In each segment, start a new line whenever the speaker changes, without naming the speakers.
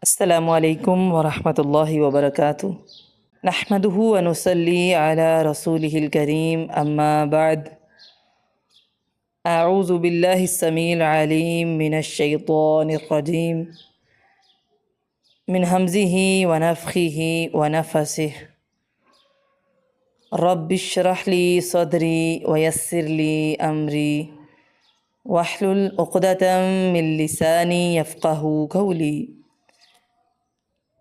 السلام علیکم ورحمۃ اللہ وبرکاتہ۔ نحمدہ ونصلی علی رسولہ الکریم، اما بعد۔ اعوذ باللہ السمیع العلیم من الشیطان الرجیم، من ہمزہ ونفخہ ونفثہ۔ رب اشرح لی صدری ویسر لی امری واحلل عقدۃ من لسانی یفقہوا قولی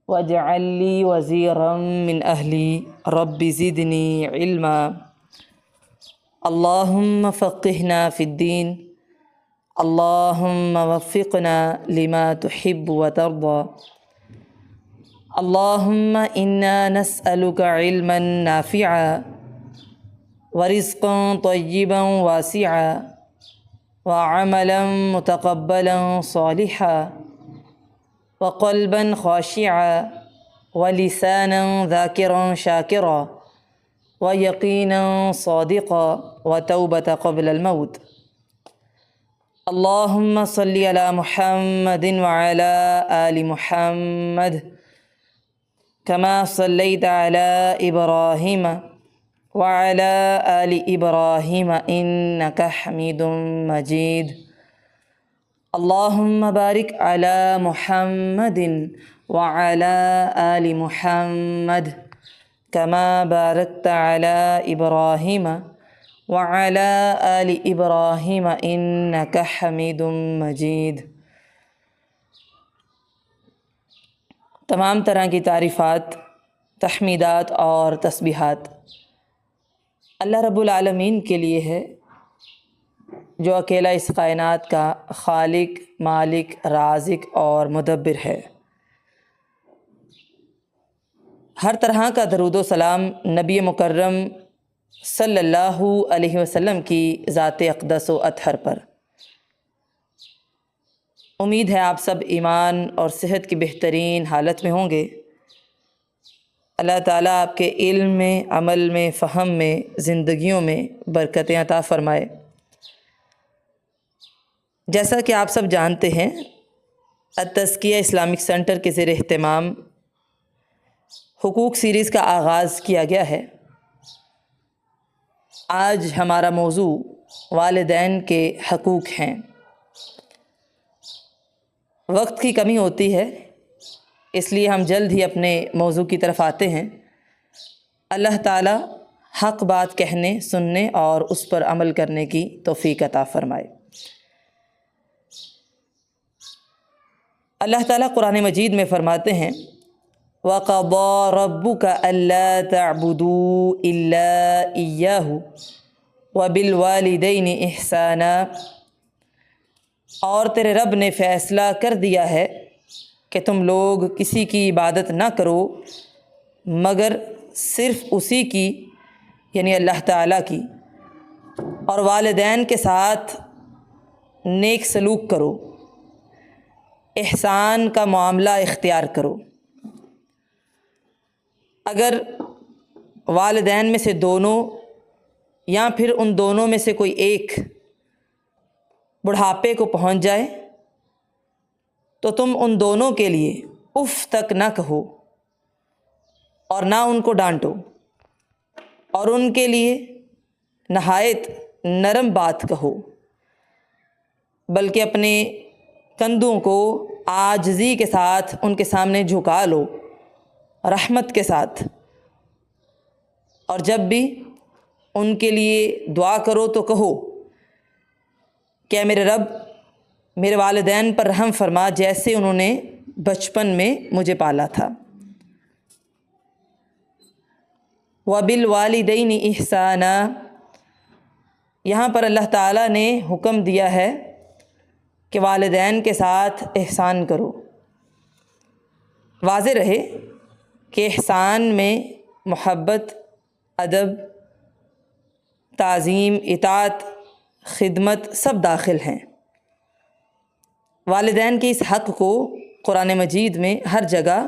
واجعل لی وزیرا من اہلی رب زدنی علما۔ اللہم فقہنا فی الدین، اللہم وفقنا لما تحب وترضى۔ اللہم انا نسألک علما نافعا ورزقا طیبا واسعا وعملا متقبلا صالحا وقلبا خاشعا ولسانا ذاکرا شاکرا ویقینا صادقا وتوبة قبل الموت۔ اللہم صلی علی محمد وعلی آل محمد کما صلیت علی ابراہیم وعلی آل ابراہیم انک حمید مجید۔ اللہم بارک علی محمد وعلی آل محمد کما بارکت علی ابراہیم وعلی آل ابراہیم انک حمید مجید۔ تمام طرح کی تعریفات، تحمیدات اور تسبیحات اللہ رب العالمین کے لیے ہے، جو اکیلا اس کائنات کا خالق، مالک، رازق اور مدبر ہے۔ ہر طرح کا درود و سلام نبی مکرم صلی اللہ علیہ وسلم کی ذات اقدس و اطہر پر۔ امید ہے آپ سب ایمان اور صحت کی بہترین حالت میں ہوں گے۔ اللہ تعالیٰ آپ کے علم میں، عمل میں، فہم میں، زندگیوں میں برکتیں عطا فرمائے۔ جیسا کہ آپ سب جانتے ہیں، التزکیہ اسلامک سینٹر کے زیر اہتمام حقوق سیریز کا آغاز کیا گیا ہے۔ آج ہمارا موضوع والدین کے حقوق ہیں۔ وقت کی کمی ہوتی ہے، اس لیے ہم جلد ہی اپنے موضوع کی طرف آتے ہیں۔ اللہ تعالی حق بات کہنے، سننے اور اس پر عمل کرنے کی توفیق عطا فرمائے۔ اللہ تعالیٰ قرآن مجید میں فرماتے ہیں، وَقَضَىٰ رَبُّكَ أَلَّا تَعْبُدُوا إِلَّا إِيَّاهُ وَبِالْوَالِدَيْنِ إِحْسَانًا۔ اور تیرے رب نے فیصلہ کر دیا ہے کہ تم لوگ کسی کی عبادت نہ کرو مگر صرف اسی کی، یعنی اللہ تعالیٰ کی، اور والدین کے ساتھ نیک سلوک کرو، احسان کا معاملہ اختیار کرو۔ اگر والدین میں سے دونوں یا پھر ان دونوں میں سے کوئی ایک بڑھاپے کو پہنچ جائے تو تم ان دونوں کے لیے اف تک نہ کہو اور نہ ان کو ڈانٹو، اور ان کے لیے نہایت نرم بات کہو، بلکہ اپنے کندھوں کو عاجزی کے ساتھ ان کے سامنے جھکا لو، رحمت کے ساتھ۔ اور جب بھی ان کے لیے دعا کرو تو کہو کہ اے میرے رب، میرے والدین پر رحم فرما جیسے انہوں نے بچپن میں مجھے پالا تھا۔ وَبِالْوَالِدَيْنِ إِحْسَانًا، یہاں پر اللہ تعالیٰ نے حکم دیا ہے کہ والدین کے ساتھ احسان کرو۔ واضح رہے کہ احسان میں محبت، ادب، تعظیم، اطاعت، خدمت سب داخل ہیں۔ والدین کے اس حق کو قرآن مجید میں ہر جگہ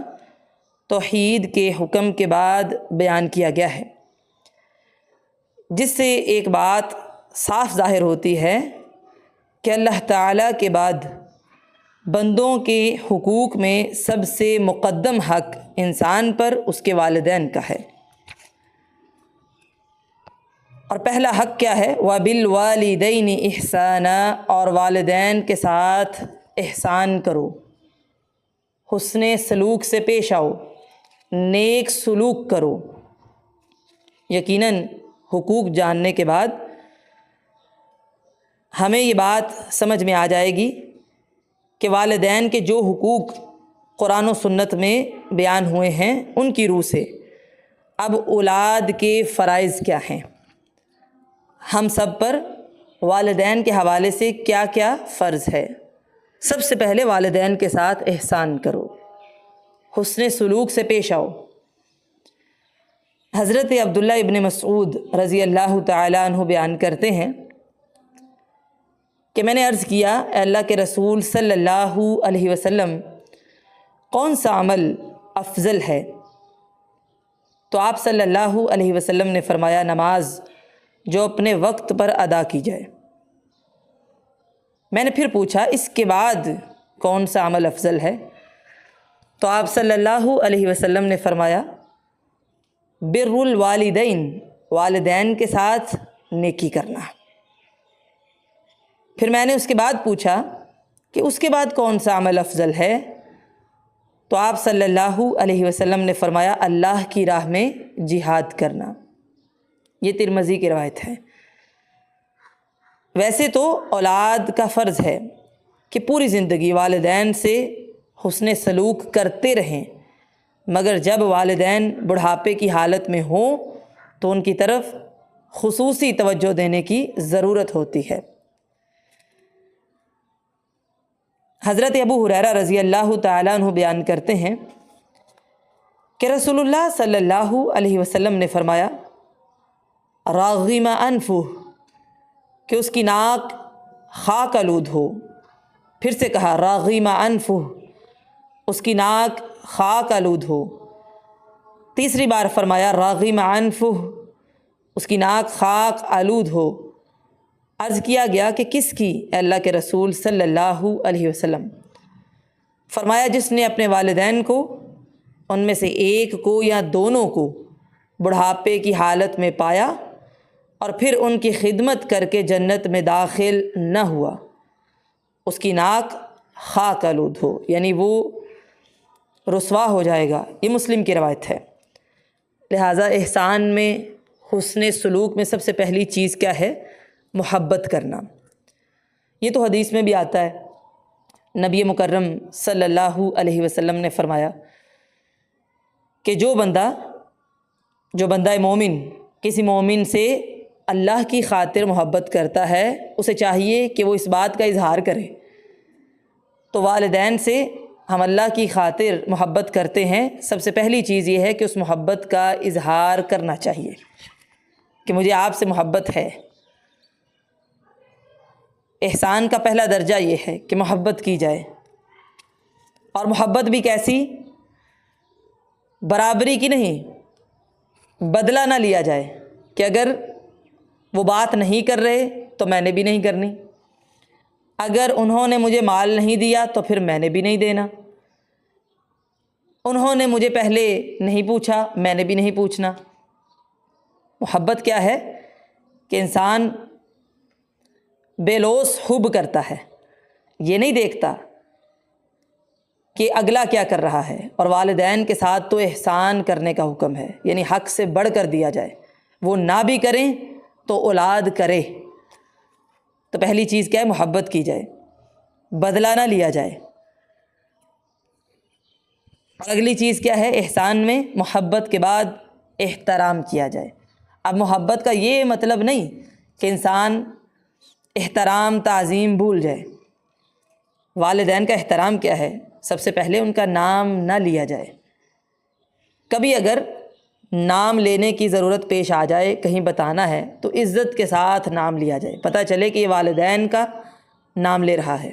توحید کے حکم کے بعد بیان کیا گیا ہے، جس سے ایک بات صاف ظاہر ہوتی ہے کہ اللہ تعالیٰ کے بعد بندوں کے حقوق میں سب سے مقدم حق انسان پر اس کے والدین کا ہے۔ اور پہلا حق کیا ہے؟ وَبِالْوَالِدَيْنِ إِحْسَانًا، اور والدین کے ساتھ احسان کرو، حسن سلوک سے پیش آؤ، نیک سلوک کرو۔ یقیناً حقوق جاننے کے بعد ہمیں یہ بات سمجھ میں آ جائے گی کہ والدین کے جو حقوق قرآن و سنت میں بیان ہوئے ہیں ان کی روح سے اب اولاد کے فرائض کیا ہیں، ہم سب پر والدین کے حوالے سے کیا کیا فرض ہے۔ سب سے پہلے والدین کے ساتھ احسان کرو، حسن سلوک سے پیش آؤ۔ حضرت عبداللہ ابن مسعود رضی اللہ تعالیٰ عنہ بیان کرتے ہیں کہ میں نے عرض کیا، اے اللہ کے رسول صلی اللہ علیہ وسلم، کون سا عمل افضل ہے؟ تو آپ صلی اللہ علیہ وسلم نے فرمایا، نماز جو اپنے وقت پر ادا کی جائے۔ میں نے پھر پوچھا، اس کے بعد کون سا عمل افضل ہے؟ تو آپ صلی اللہ علیہ وسلم نے فرمایا، بر الوالدین، والدین کے ساتھ نیکی کرنا۔ پھر میں نے اس کے بعد پوچھا کہ اس کے بعد کون سا عمل افضل ہے؟ تو آپ صلی اللہ علیہ وسلم نے فرمایا، اللہ کی راہ میں جہاد کرنا۔ یہ ترمذی کی روایت ہے۔ ویسے تو اولاد کا فرض ہے کہ پوری زندگی والدین سے حسن سلوک کرتے رہیں، مگر جب والدین بڑھاپے کی حالت میں ہوں تو ان کی طرف خصوصی توجہ دینے کی ضرورت ہوتی ہے۔ حضرت ابو ہریرہ رضی اللہ تعالیٰ عنہ بیان کرتے ہیں کہ رسول اللہ صلی اللہ علیہ وسلم نے فرمایا، راغم انفہ، کہ اس کی ناک خاک آلود ہو۔ پھر سے کہا، راغم انفہ، اس کی ناک خاک آلود ہو۔ تیسری بار فرمایا، راغم انفہ، اس کی ناک خاک آلود ہو۔ عرض کیا گیا کہ کس کی اے اللہ کے رسول صلی اللہ علیہ وسلم؟ فرمایا، جس نے اپنے والدین کو، ان میں سے ایک کو یا دونوں کو، بڑھاپے کی حالت میں پایا اور پھر ان کی خدمت کر کے جنت میں داخل نہ ہوا، اس کی ناک خاک آلود ہو، یعنی وہ رسوا ہو جائے گا۔ یہ مسلم کی روایت ہے۔ لہٰذا احسان میں، حسن سلوک میں سب سے پہلی چیز کیا ہے؟ محبت کرنا۔ یہ تو حدیث میں بھی آتا ہے، نبی مکرم صلی اللہ علیہ وسلم نے فرمایا کہ جو بندہ مومن کسی مومن سے اللہ کی خاطر محبت کرتا ہے، اسے چاہیے کہ وہ اس بات کا اظہار کرے۔ تو والدین سے ہم اللہ کی خاطر محبت کرتے ہیں، سب سے پہلی چیز یہ ہے کہ اس محبت کا اظہار کرنا چاہیے کہ مجھے آپ سے محبت ہے۔ احسان کا پہلا درجہ یہ ہے کہ محبت کی جائے، اور محبت بھی کیسی؟ برابری کی نہیں، بدلہ نہ لیا جائے کہ اگر وہ بات نہیں کر رہے تو میں نے بھی نہیں کرنی، اگر انہوں نے مجھے مال نہیں دیا تو پھر میں نے بھی نہیں دینا، انہوں نے مجھے پہلے نہیں پوچھا میں نے بھی نہیں پوچھنا۔ محبت کیا ہے کہ انسان بے لوث حب کرتا ہے، یہ نہیں دیکھتا کہ اگلا کیا کر رہا ہے۔ اور والدین کے ساتھ تو احسان کرنے کا حکم ہے، یعنی حق سے بڑھ کر دیا جائے، وہ نہ بھی کریں تو اولاد کرے۔ تو پہلی چیز کیا ہے؟ محبت کی جائے، بدلہ نہ لیا جائے۔ اور اگلی چیز کیا ہے؟ احسان میں محبت کے بعد احترام کیا جائے۔ اب محبت کا یہ مطلب نہیں کہ انسان احترام تعظیم بھول جائے۔ والدین کا احترام کیا ہے؟ سب سے پہلے ان کا نام نہ لیا جائے۔ کبھی اگر نام لینے کی ضرورت پیش آ جائے، کہیں بتانا ہے تو عزت کے ساتھ نام لیا جائے، پتہ چلے کہ یہ والدین کا نام لے رہا ہے۔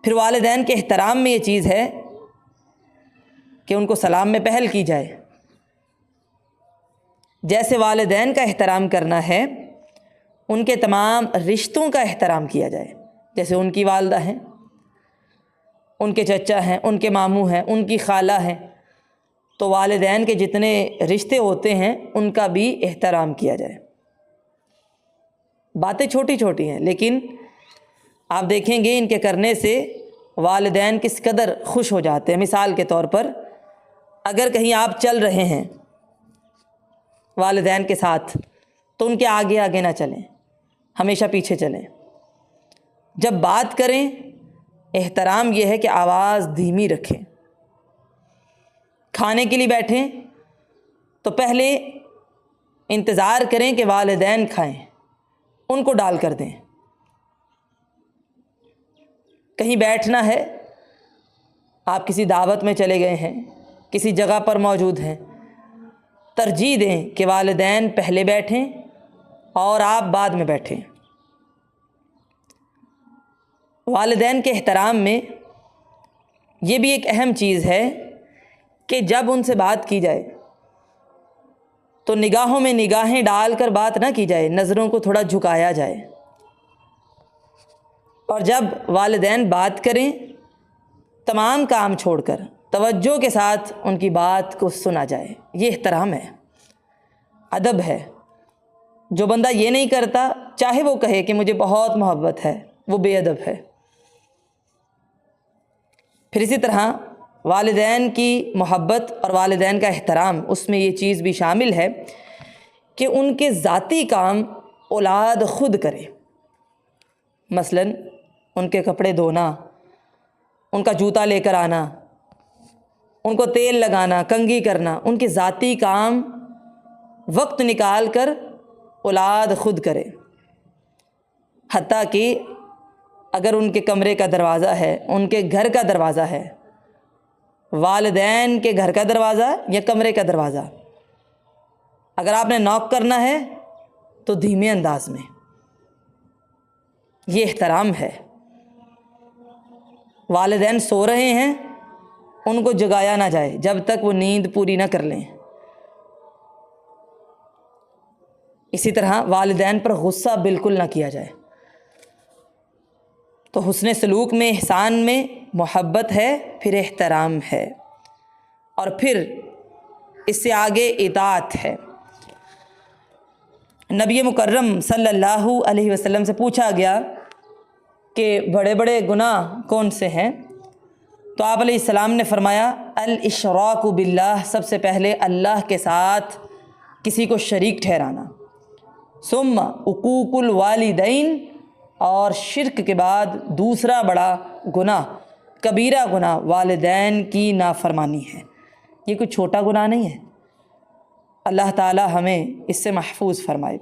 پھر والدین کے احترام میں یہ چیز ہے کہ ان کو سلام میں پہل کی جائے۔ جیسے والدین کا احترام کرنا ہے، ان کے تمام رشتوں کا احترام کیا جائے۔ جیسے ان کی والدہ ہیں ان کے چچا ہیں، ان کے ماموں ہیں، ان کی خالہ ہیں، تو والدین کے جتنے رشتے ہوتے ہیں ان کا بھی احترام کیا جائے۔ باتیں چھوٹی چھوٹی ہیں لیکن آپ دیکھیں گے ان کے کرنے سے والدین کس قدر خوش ہو جاتے ہیں۔ مثال کے طور پر اگر کہیں آپ چل رہے ہیں والدین کے ساتھ تو ان کے آگے آگے نہ چلیں، ہمیشہ پیچھے چلیں۔ جب بات کریں احترام یہ ہے کہ آواز دھیمی رکھیں۔ کھانے کے لیے بیٹھیں تو پہلے انتظار کریں کہ والدین کھائیں، ان کو ڈال کر دیں۔ کہیں بیٹھنا ہے، آپ کسی دعوت میں چلے گئے ہیں، کسی جگہ پر موجود ہیں، ترجیح دیں کہ والدین پہلے بیٹھیں اور آپ بعد میں بیٹھیں۔ والدین کے احترام میں یہ بھی ایک اہم چیز ہے کہ جب ان سے بات کی جائے تو نگاہوں میں نگاہیں ڈال کر بات نہ کی جائے، نظروں کو تھوڑا جھکایا جائے، اور جب والدین بات کریں تمام کام چھوڑ کر توجہ کے ساتھ ان کی بات کو سنا جائے۔ یہ احترام ہے، ادب ہے۔ جو بندہ یہ نہیں کرتا چاہے وہ کہے کہ مجھے بہت محبت ہے، وہ بے ادب ہے۔ پھر اسی طرح والدین کی محبت اور والدین کا احترام، اس میں یہ چیز بھی شامل ہے کہ ان کے ذاتی کام اولاد خود کرے۔ مثلاً ان کے کپڑے دھونا، ان کا جوتا لے کر آنا، ان کو تیل لگانا، کنگھی کرنا، ان کے ذاتی کام وقت نکال کر اولاد خود کرے۔ حتیٰ کہ اگر ان کے کمرے کا دروازہ ہے، ان کے گھر کا دروازہ ہے، والدین کے گھر کا دروازہ یا کمرے کا دروازہ، اگر آپ نے نوک کرنا ہے تو دھیمے انداز میں۔ یہ احترام ہے۔ والدین سو رہے ہیں، ان کو جگایا نہ جائے جب تک وہ نیند پوری نہ کر لیں۔ اسی طرح والدین پر غصہ بالکل نہ کیا جائے۔ تو حسن سلوک میں، احسان میں محبت ہے، پھر احترام ہے، اور پھر اس سے آگے اطاعت ہے۔ نبی مکرم صلی اللہ علیہ وسلم سے پوچھا گیا کہ بڑے بڑے گناہ کون سے ہیں؟ تو آپ علیہ السلام نے فرمایا الاشراک باللہ، سب سے پہلے اللہ کے ساتھ کسی کو شریک ٹھہرانا، ثم عقوق الوالدین، اور شرک کے بعد دوسرا بڑا گناہ، کبیرہ گناہ، والدین کی نافرمانی ہے۔ یہ کوئی چھوٹا گناہ نہیں ہے، اللہ تعالی ہمیں اس سے محفوظ فرمائے۔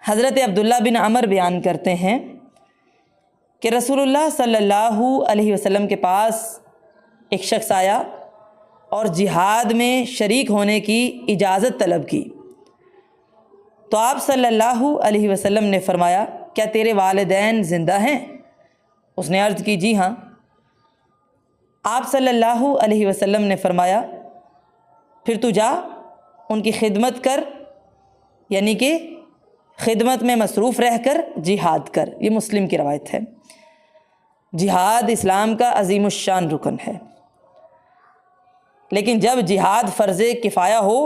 حضرت عبداللہ بن عمر بیان کرتے ہیں کہ رسول اللہ صلی اللہ علیہ وسلم کے پاس ایک شخص آیا اور جہاد میں شریک ہونے کی اجازت طلب کی، تو آپ صلی اللہ علیہ وسلم نے فرمایا کیا تیرے والدین زندہ ہیں؟ اس نے عرض کی جی ہاں۔ آپ صلی اللہ علیہ وسلم نے فرمایا پھر تو جا ان کی خدمت کر، یعنی کہ خدمت میں مصروف رہ کر جہاد کر۔ یہ مسلم کی روایت ہے۔ جہاد اسلام کا عظیم الشان رکن ہے، لیکن جب جہاد فرض کفایہ ہو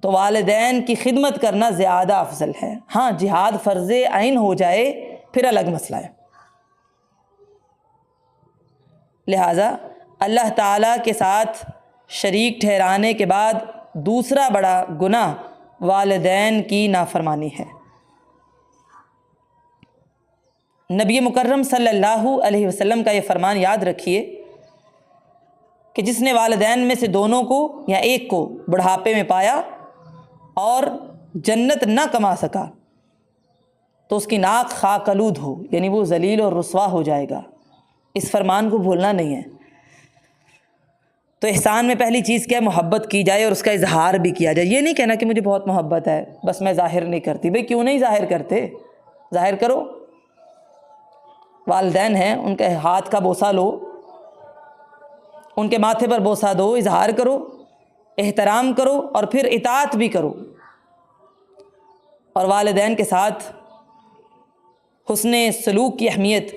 تو والدین کی خدمت کرنا زیادہ افضل ہے۔ ہاں جہاد فرض عین ہو جائے پھر الگ مسئلہ ہے۔ لہٰذا اللہ تعالیٰ کے ساتھ شریک ٹھہرانے کے بعد دوسرا بڑا گناہ والدین کی نافرمانی ہے۔ نبی مکرم صلی اللہ علیہ وسلم کا یہ فرمان یاد رکھیے کہ جس نے والدین میں سے دونوں کو یا ایک کو بڑھاپے میں پایا اور جنت نہ کما سکا تو اس کی ناک خاک آلود ہو، یعنی وہ ذلیل اور رسوا ہو جائے گا۔ اس فرمان کو بھولنا نہیں ہے۔ تو احسان میں پہلی چیز کیا ہے؟ محبت کی جائے اور اس کا اظہار بھی کیا جائے۔ یہ نہیں کہنا کہ مجھے بہت محبت ہے بس میں ظاہر نہیں کرتی۔ بھئی کیوں نہیں ظاہر کرتے؟ ظاہر کرو۔ والدین ہیں، ان کے ہاتھ کا بوسہ لو، ان کے ماتھے پر بوسہ دو، اظہار کرو، احترام کرو، اور پھر اطاعت بھی کرو۔ اور والدین کے ساتھ حسن سلوک کی اہمیت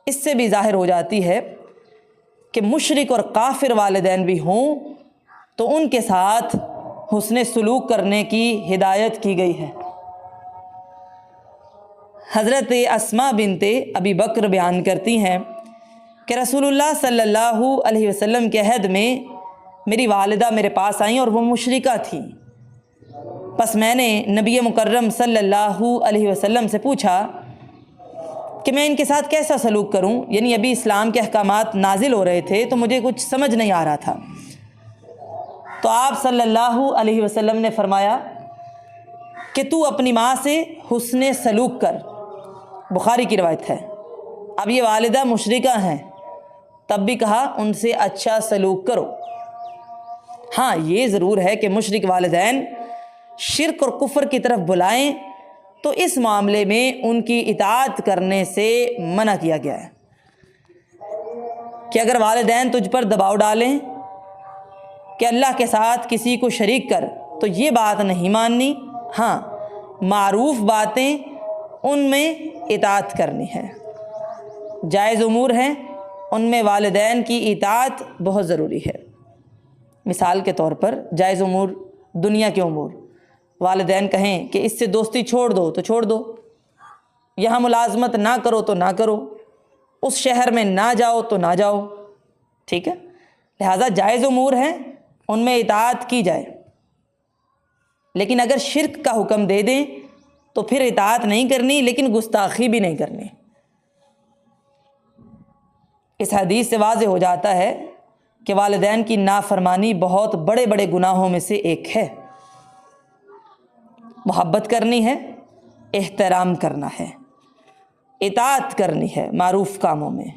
اس سے بھی ظاہر ہو جاتی ہے کہ مشرک اور کافر والدین بھی ہوں تو ان کے ساتھ حسن سلوک کرنے کی ہدایت کی گئی ہے۔ حضرت اسماء بنت ابی بکر بیان کرتی ہیں کہ رسول اللہ صلی اللہ علیہ وسلم کے عہد میں میری والدہ میرے پاس آئیں اور وہ مشرکہ تھیں۔ پس میں نے نبی مکرم صلی اللہ علیہ وسلم سے پوچھا کہ میں ان کے ساتھ کیسا سلوک کروں، یعنی ابھی اسلام کے احکامات نازل ہو رہے تھے تو مجھے کچھ سمجھ نہیں آ رہا تھا۔ تو آپ صلی اللہ علیہ وسلم نے فرمایا کہ تو اپنی ماں سے حسن سلوک کر، بخاری کی روایت ہے۔ اب یہ والدہ مشرکہ ہیں، تب بھی کہا ان سے اچھا سلوک کرو۔ ہاں یہ ضرور ہے کہ مشرک والدین شرک اور کفر کی طرف بلائیں تو اس معاملے میں ان کی اطاعت کرنے سے منع کیا گیا ہے کہ اگر والدین تجھ پر دباؤ ڈالیں کہ اللہ کے ساتھ کسی کو شریک کر تو یہ بات نہیں ماننی، ہاں معروف باتیں ان میں اطاعت کرنی ہے، جائز امور ہیں ان میں والدین کی اطاعت بہت ضروری ہے۔ مثال کے طور پر جائز امور، دنیا کے امور، والدین کہیں کہ اس سے دوستی چھوڑ دو تو چھوڑ دو، یہاں ملازمت نہ کرو تو نہ کرو، اس شہر میں نہ جاؤ تو نہ جاؤ، ٹھیک ہے، لہٰذا جائز امور ہیں ان میں اطاعت کی جائے۔ لیکن اگر شرک کا حکم دے دیں تو پھر اطاعت نہیں کرنی، لیکن گستاخی بھی نہیں کرنی۔ اس حدیث سے واضح ہو جاتا ہے کہ والدین کی نافرمانی بہت بڑے بڑے گناہوں میں سے ایک ہے۔ محبت کرنی ہے، احترام کرنا ہے، اطاعت کرنی ہے معروف کاموں میں،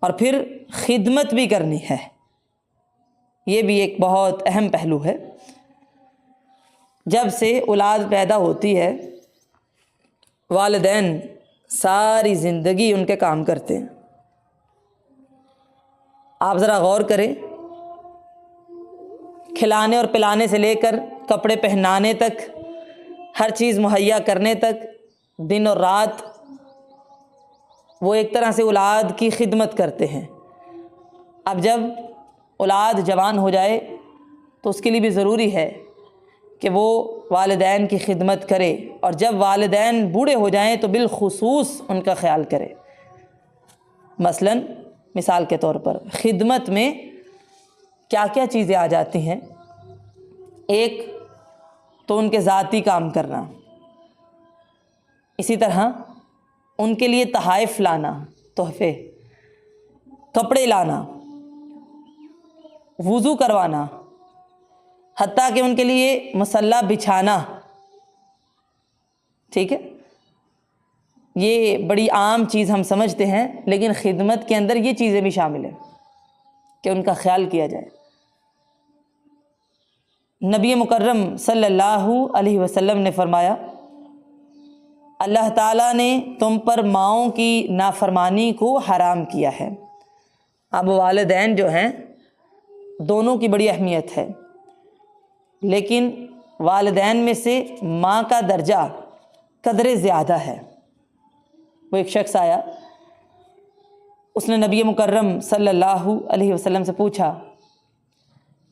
اور پھر خدمت بھی کرنی ہے۔ یہ بھی ایک بہت اہم پہلو ہے۔ جب سے اولاد پیدا ہوتی ہے والدین ساری زندگی ان کے کام کرتے ہیں۔ آپ ذرا غور کریں، کھلانے اور پلانے سے لے کر کپڑے پہنانے تک، ہر چیز مہیا کرنے تک، دن اور رات وہ ایک طرح سے اولاد کی خدمت کرتے ہیں۔ اب جب اولاد جوان ہو جائے تو اس کے لیے بھی ضروری ہے کہ وہ والدین کی خدمت کرے، اور جب والدین بوڑھے ہو جائیں تو بالخصوص ان کا خیال کرے۔ مثال کے طور پر خدمت میں کیا کیا چیزیں آ جاتی ہیں؟ ایک تو ان کے ذاتی کام کرنا، اسی طرح ان کے لیے تحائف لانا، تحفے، کپڑے لانا، وضو کروانا، حتیٰ کہ ان کے لیے مصلی بچھانا، ٹھیک ہے، یہ بڑی عام چیز ہم سمجھتے ہیں، لیکن خدمت کے اندر یہ چیزیں بھی شامل ہیں کہ ان کا خیال کیا جائے۔ نبی مکرم صلی اللہ علیہ وسلم نے فرمایا، اللہ تعالیٰ نے تم پر ماؤں کی نافرمانی کو حرام کیا ہے۔ اب والدین جو ہیں دونوں کی بڑی اہمیت ہے، لیکن والدین میں سے ماں کا درجہ قدر زیادہ ہے۔ وہ ایک شخص آیا، اس نے نبی مکرم صلی اللہ علیہ وسلم سے پوچھا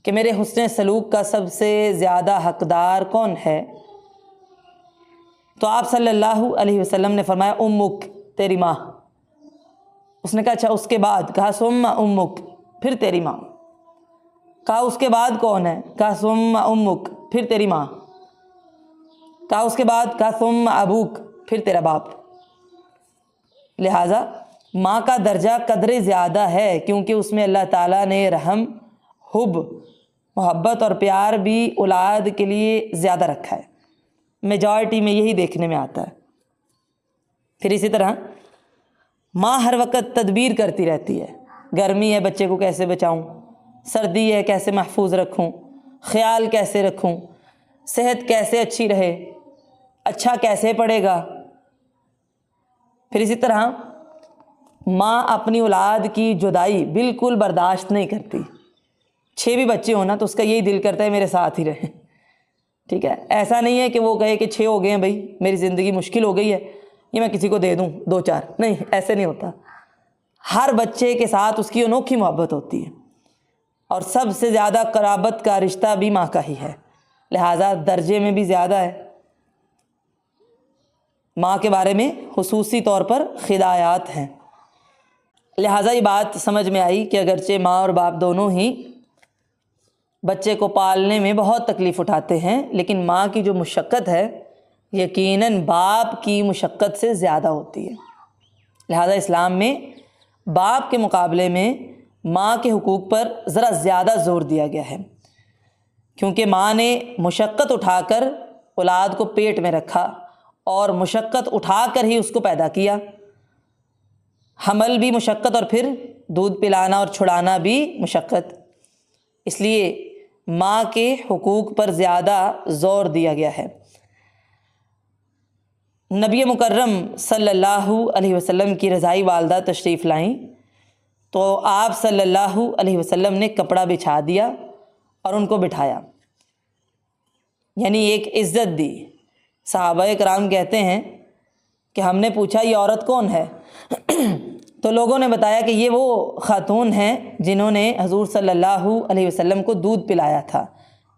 کہ میرے حسن سلوک کا سب سے زیادہ حقدار کون ہے؟ تو آپ صلی اللہ علیہ وسلم نے فرمایا امک، تیری ماں۔ اس نے کہا اچھا اس کے بعد؟ کہا ثم امک، پھر تیری ماں۔ کہا اس کے بعد کون ہے؟ کہا ثم امک، پھر تیری ماں۔ کہا اس کے بعد؟ کہا ثم ابوک، پھر تیرا باپ۔ لہٰذا ماں کا درجہ قدر زیادہ ہے، کیونکہ اس میں اللہ تعالیٰ نے رحم، حب، محبت اور پیار بھی اولاد کے لیے زیادہ رکھا ہے۔ میجارٹی میں یہی دیکھنے میں آتا ہے۔ پھر اسی طرح ماں ہر وقت تدبیر کرتی رہتی ہے، گرمی ہے بچے کو کیسے بچاؤں، سردی ہے کیسے محفوظ رکھوں، خیال کیسے رکھوں، صحت کیسے اچھی رہے، اچھا کیسے پڑے گا۔ پھر اسی طرح ماں اپنی اولاد کی جدائی بالکل برداشت نہیں کرتی۔ 6 بھی بچے ہوں نا تو اس کا یہی دل کرتا ہے میرے ساتھ ہی رہیں، ٹھیک ہے، ایسا نہیں ہے کہ وہ کہے کہ 6 ہو گئے ہیں بھائی میری زندگی مشکل ہو گئی ہے، یہ میں کسی کو دے دوں 2-4، نہیں، ایسے نہیں ہوتا۔ ہر بچے کے ساتھ اس کی انوکھی محبت ہوتی ہے، اور سب سے زیادہ قرابت کا رشتہ بھی ماں کا ہی ہے، لہٰذا درجے میں بھی زیادہ ہے۔ ماں کے بارے میں خصوصی طور پر ہدایات ہیں، لہٰذا یہ بات سمجھ میں آئی کہ اگرچہ ماں اور باپ دونوں ہی بچے کو پالنے میں بہت تکلیف اٹھاتے ہیں، لیکن ماں کی جو مشقت ہے یقیناً باپ کی مشقت سے زیادہ ہوتی ہے۔ لہٰذا اسلام میں باپ کے مقابلے میں ماں کے حقوق پر ذرا زیادہ زور دیا گیا ہے، کیونکہ ماں نے مشقت اٹھا کر اولاد کو پیٹ میں رکھا اور مشقت اٹھا کر ہی اس کو پیدا کیا، حمل بھی مشقت اور پھر دودھ پلانا اور چھڑانا بھی مشقت، اس لیے ماں کے حقوق پر زیادہ زور دیا گیا ہے۔ نبی مکرم صلی اللہ علیہ وسلم کی رضائی والدہ تشریف لائیں تو آپ صلی اللہ علیہ وسلم نے کپڑا بچھا دیا اور ان کو بٹھایا، یعنی ایک عزت دی۔ صحابہ کرام کہتے ہیں کہ ہم نے پوچھا یہ عورت کون ہے؟ تو لوگوں نے بتایا کہ یہ وہ خاتون ہیں جنہوں نے حضور صلی اللہ علیہ وسلم کو دودھ پلایا تھا،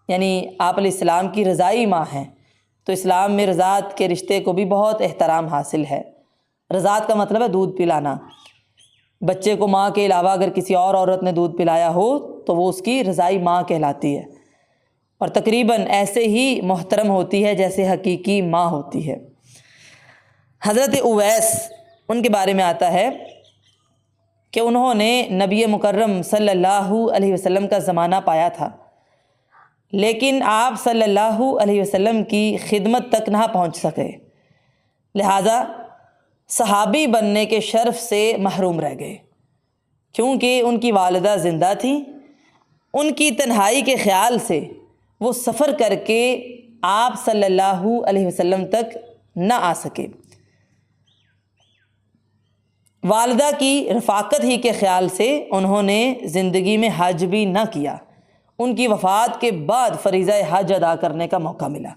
یعنی آپ علیہ السلام کی رضائی ماں ہیں۔ تو اسلام میں رضاعت کے رشتے کو بھی بہت احترام حاصل ہے۔ رضاعت کا مطلب ہے دودھ پلانا۔ بچے کو ماں کے علاوہ اگر کسی اور عورت نے دودھ پلایا ہو تو وہ اس کی رضائی ماں کہلاتی ہے، اور تقریباً ایسے ہی محترم ہوتی ہے جیسے حقیقی ماں ہوتی ہے۔ حضرت اویس، ان کے بارے میں آتا ہے کہ انہوں نے نبی مکرم صلی اللہ علیہ وسلم کا زمانہ پایا تھا، لیکن آپ صلی اللہ علیہ وسلم کی خدمت تک نہ پہنچ سکے، لہٰذا صحابی بننے کے شرف سے محروم رہ گئے، کیونکہ ان کی والدہ زندہ تھیں۔ ان کی تنہائی کے خیال سے وہ سفر کر کے آپ صلی اللہ علیہ وسلم تک نہ آ سکے۔ والدہ کی رفاقت ہی کے خیال سے انہوں نے زندگی میں حج بھی نہ کیا۔ ان کی وفات کے بعد فریضہ حج ادا کرنے کا موقع ملا۔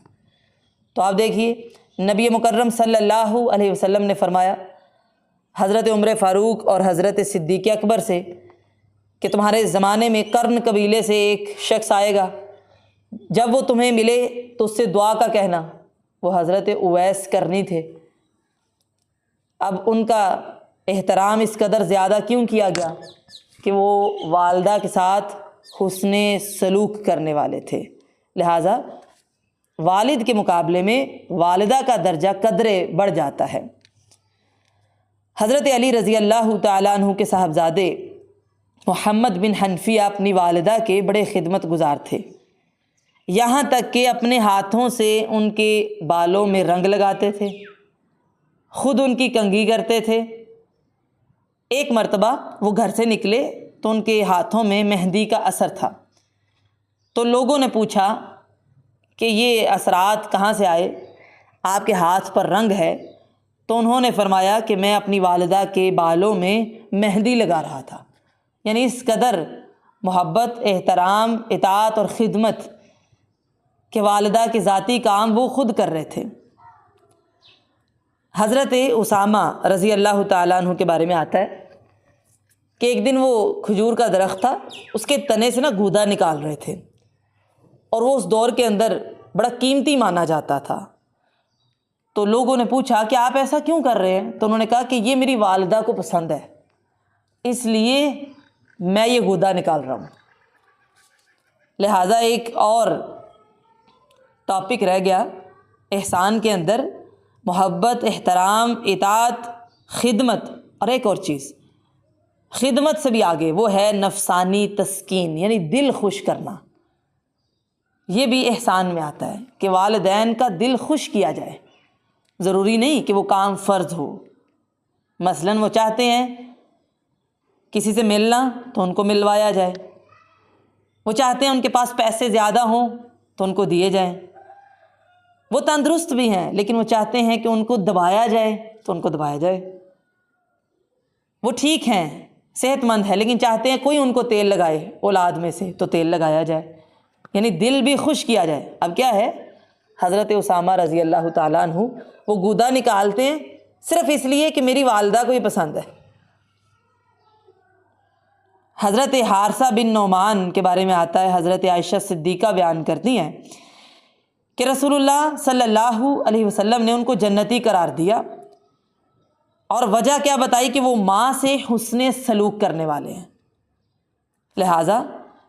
تو آپ دیکھیے نبی مکرم صلی اللہ علیہ وسلم نے فرمایا حضرت عمر فاروق اور حضرت صدیق اکبر سے کہ تمہارے زمانے میں قرن قبیلے سے ایک شخص آئے گا، جب وہ تمہیں ملے تو اس سے دعا کا کہنا۔ وہ حضرت اویس کرنی تھے۔ اب ان کا احترام اس قدر زیادہ کیوں کیا گیا کہ وہ والدہ کے ساتھ حسن سلوک کرنے والے تھے، لہٰذا والد کے مقابلے میں والدہ کا درجہ قدرے بڑھ جاتا ہے۔ حضرت علی رضی اللہ تعالیٰ عنہ کے صاحبزادے محمد بن حنفیہ اپنی والدہ کے بڑے خدمت گزار تھے، یہاں تک کہ اپنے ہاتھوں سے ان کے بالوں میں رنگ لگاتے تھے، خود ان کی کنگھی کرتے تھے۔ ایک مرتبہ وہ گھر سے نکلے تو ان کے ہاتھوں میں مہندی کا اثر تھا، تو لوگوں نے پوچھا کہ یہ اثرات کہاں سے آئے، آپ کے ہاتھ پر رنگ ہے؟ تو انہوں نے فرمایا کہ میں اپنی والدہ کے بالوں میں مہندی لگا رہا تھا، یعنی اس قدر محبت، احترام، اطاعت اور خدمت کہ والدہ کے ذاتی کام وہ خود کر رہے تھے۔ حضرت اسامہ رضی اللہ تعالیٰ عنہ کے بارے میں آتا ہے کہ ایک دن وہ کھجور کا درخت تھا، اس کے تنے سے گودا نکال رہے تھے، اور وہ اس دور کے اندر بڑا قیمتی مانا جاتا تھا۔ تو لوگوں نے پوچھا کہ آپ ایسا کیوں کر رہے ہیں؟ تو انہوں نے کہا کہ یہ میری والدہ کو پسند ہے، اس لیے میں یہ گودا نکال رہا ہوں۔ لہٰذا ایک اور ٹاپک رہ گیا احسان کے اندر، محبت، احترام، اطاعت، خدمت، اور ایک اور چیز خدمت سے بھی آگے، وہ ہے نفسانی تسکین، یعنی دل خوش کرنا۔ یہ بھی احسان میں آتا ہے کہ والدین کا دل خوش کیا جائے۔ ضروری نہیں کہ وہ کام فرض ہو، مثلاً وہ چاہتے ہیں کسی سے ملنا تو ان کو ملوایا جائے، وہ چاہتے ہیں ان کے پاس پیسے زیادہ ہوں تو ان کو دیے جائیں، وہ تندرست بھی ہیں لیکن وہ چاہتے ہیں کہ ان کو دبایا جائے تو ان کو دبایا جائے، وہ ٹھیک ہیں، صحت مند ہے، لیکن چاہتے ہیں کوئی ان کو تیل لگائے اولاد میں سے تو تیل لگایا جائے، یعنی دل بھی خوش کیا جائے۔ اب کیا ہے، حضرت اسامہ رضی اللہ تعالیٰ عنہ وہ گودا نکالتے ہیں صرف اس لیے کہ میری والدہ کو یہ پسند ہے، حضرت حارثہ بن نعمان کے بارے میں آتا ہے، حضرت عائشہ صدیقہ بیان کرتی ہیں کہ رسول اللہ صلی اللہ علیہ وسلم نے ان کو جنتی قرار دیا، اور وجہ کیا بتائی کہ وہ ماں سے حسن سلوک کرنے والے ہیں۔ لہٰذا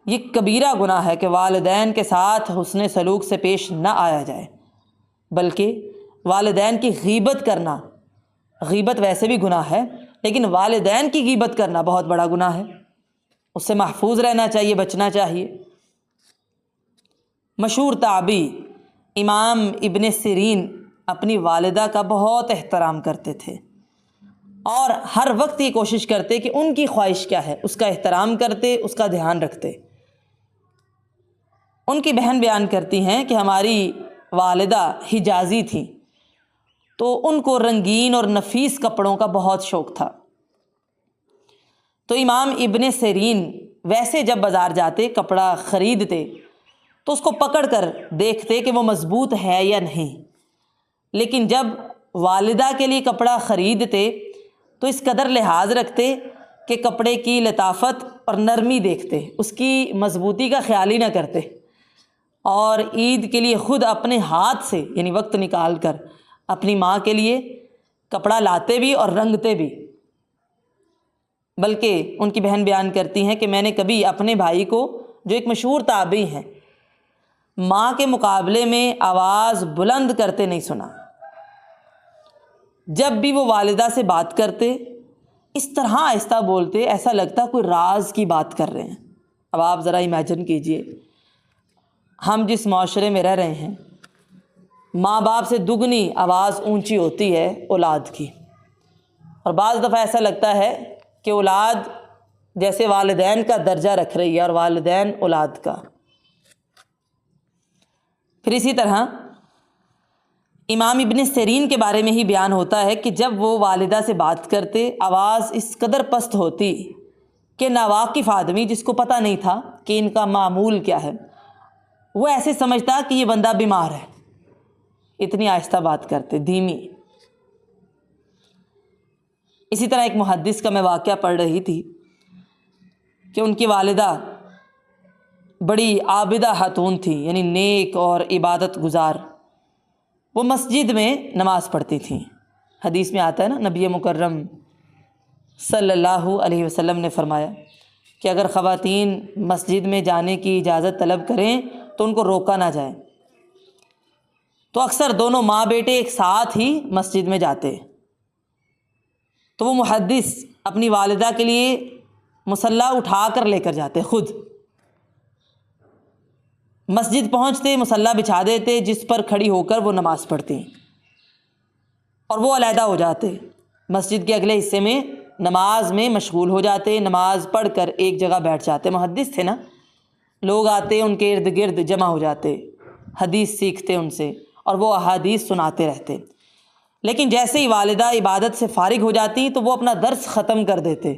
یہ کبیرہ گناہ ہے کہ والدین کے ساتھ حسن سلوک سے پیش نہ آیا جائے، بلکہ والدین کی غیبت کرنا، غیبت ویسے بھی گناہ ہے لیکن والدین کی غیبت کرنا بہت بڑا گناہ ہے، اس سے محفوظ رہنا چاہیے، بچنا چاہیے۔ مشہور تابعی امام ابن سیرین اپنی والدہ کا بہت احترام کرتے تھے، اور ہر وقت یہ کوشش کرتے کہ ان کی خواہش کیا ہے اس کا احترام کرتے، اس کا دھیان رکھتے۔ ان کی بہن بیان کرتی ہیں کہ ہماری والدہ حجازی تھیں، تو ان کو رنگین اور نفیس کپڑوں کا بہت شوق تھا، تو امام ابن سیرین ویسے جب بازار جاتے کپڑا خریدتے تو اس کو پکڑ کر دیکھتے کہ وہ مضبوط ہے یا نہیں، لیکن جب والدہ کے لیے کپڑا خریدتے تو اس قدر لحاظ رکھتے کہ کپڑے کی لطافت اور نرمی دیکھتے، اس کی مضبوطی کا خیال ہی نہ کرتے، اور عید کے لیے خود اپنے ہاتھ سے یعنی وقت نکال کر اپنی ماں کے لیے کپڑا لاتے بھی اور رنگتے بھی۔ بلکہ ان کی بہن بیان کرتی ہیں کہ میں نے کبھی اپنے بھائی کو، جو ایک مشہور تابعی ہیں، ماں کے مقابلے میں آواز بلند کرتے نہیں سنا۔ جب بھی وہ والدہ سے بات کرتے اس طرح آہستہ بولتے ایسا لگتا کوئی راز کی بات کر رہے ہیں۔ اب آپ ذرا امیجن کیجئے، ہم جس معاشرے میں رہ رہے ہیں ماں باپ سے دگنی آواز اونچی ہوتی ہے اولاد کی، اور بعض دفعہ ایسا لگتا ہے کہ اولاد جیسے والدین کا درجہ رکھ رہی ہے اور والدین اولاد کا۔ پھر اسی طرح امام ابن سیرین کے بارے میں ہی بیان ہوتا ہے کہ جب وہ والدہ سے بات کرتے آواز اس قدر پست ہوتی کہ ناواقف آدمی جس کو پتہ نہیں تھا کہ ان کا معمول کیا ہے وہ ایسے سمجھتا کہ یہ بندہ بیمار ہے، اتنی آہستہ بات کرتے، دھیمی۔ اسی طرح ایک محدث کا میں واقعہ پڑھ رہی تھی کہ ان کی والدہ بڑی عابدہ خاتون تھی، یعنی نیک اور عبادت گزار۔ وہ مسجد میں نماز پڑھتی تھیں۔ حدیث میں آتا ہے نا، نبی مکرم صلی اللہ علیہ وسلم نے فرمایا کہ اگر خواتین مسجد میں جانے کی اجازت طلب کریں تو ان کو روکا نہ جائے، تو اکثر دونوں ماں بیٹے ایک ساتھ ہی مسجد میں جاتے، تو وہ محدث اپنی والدہ کے لیے مصلی اٹھا کر لے کر جاتے، خود مسجد پہنچتے مصلی بچھا دیتے جس پر کھڑی ہو کر وہ نماز پڑھتی، اور وہ علیحدہ ہو جاتے، مسجد کے اگلے حصے میں نماز میں مشغول ہو جاتے، نماز پڑھ کر ایک جگہ بیٹھ جاتے۔ محدث تھے نا، لوگ آتے ان کے ارد گرد جمع ہو جاتے، حدیث سیکھتے ان سے اور وہ احادیث سناتے رہتے۔ لیکن جیسے ہی والدہ عبادت سے فارغ ہو جاتی تو وہ اپنا درس ختم کر دیتے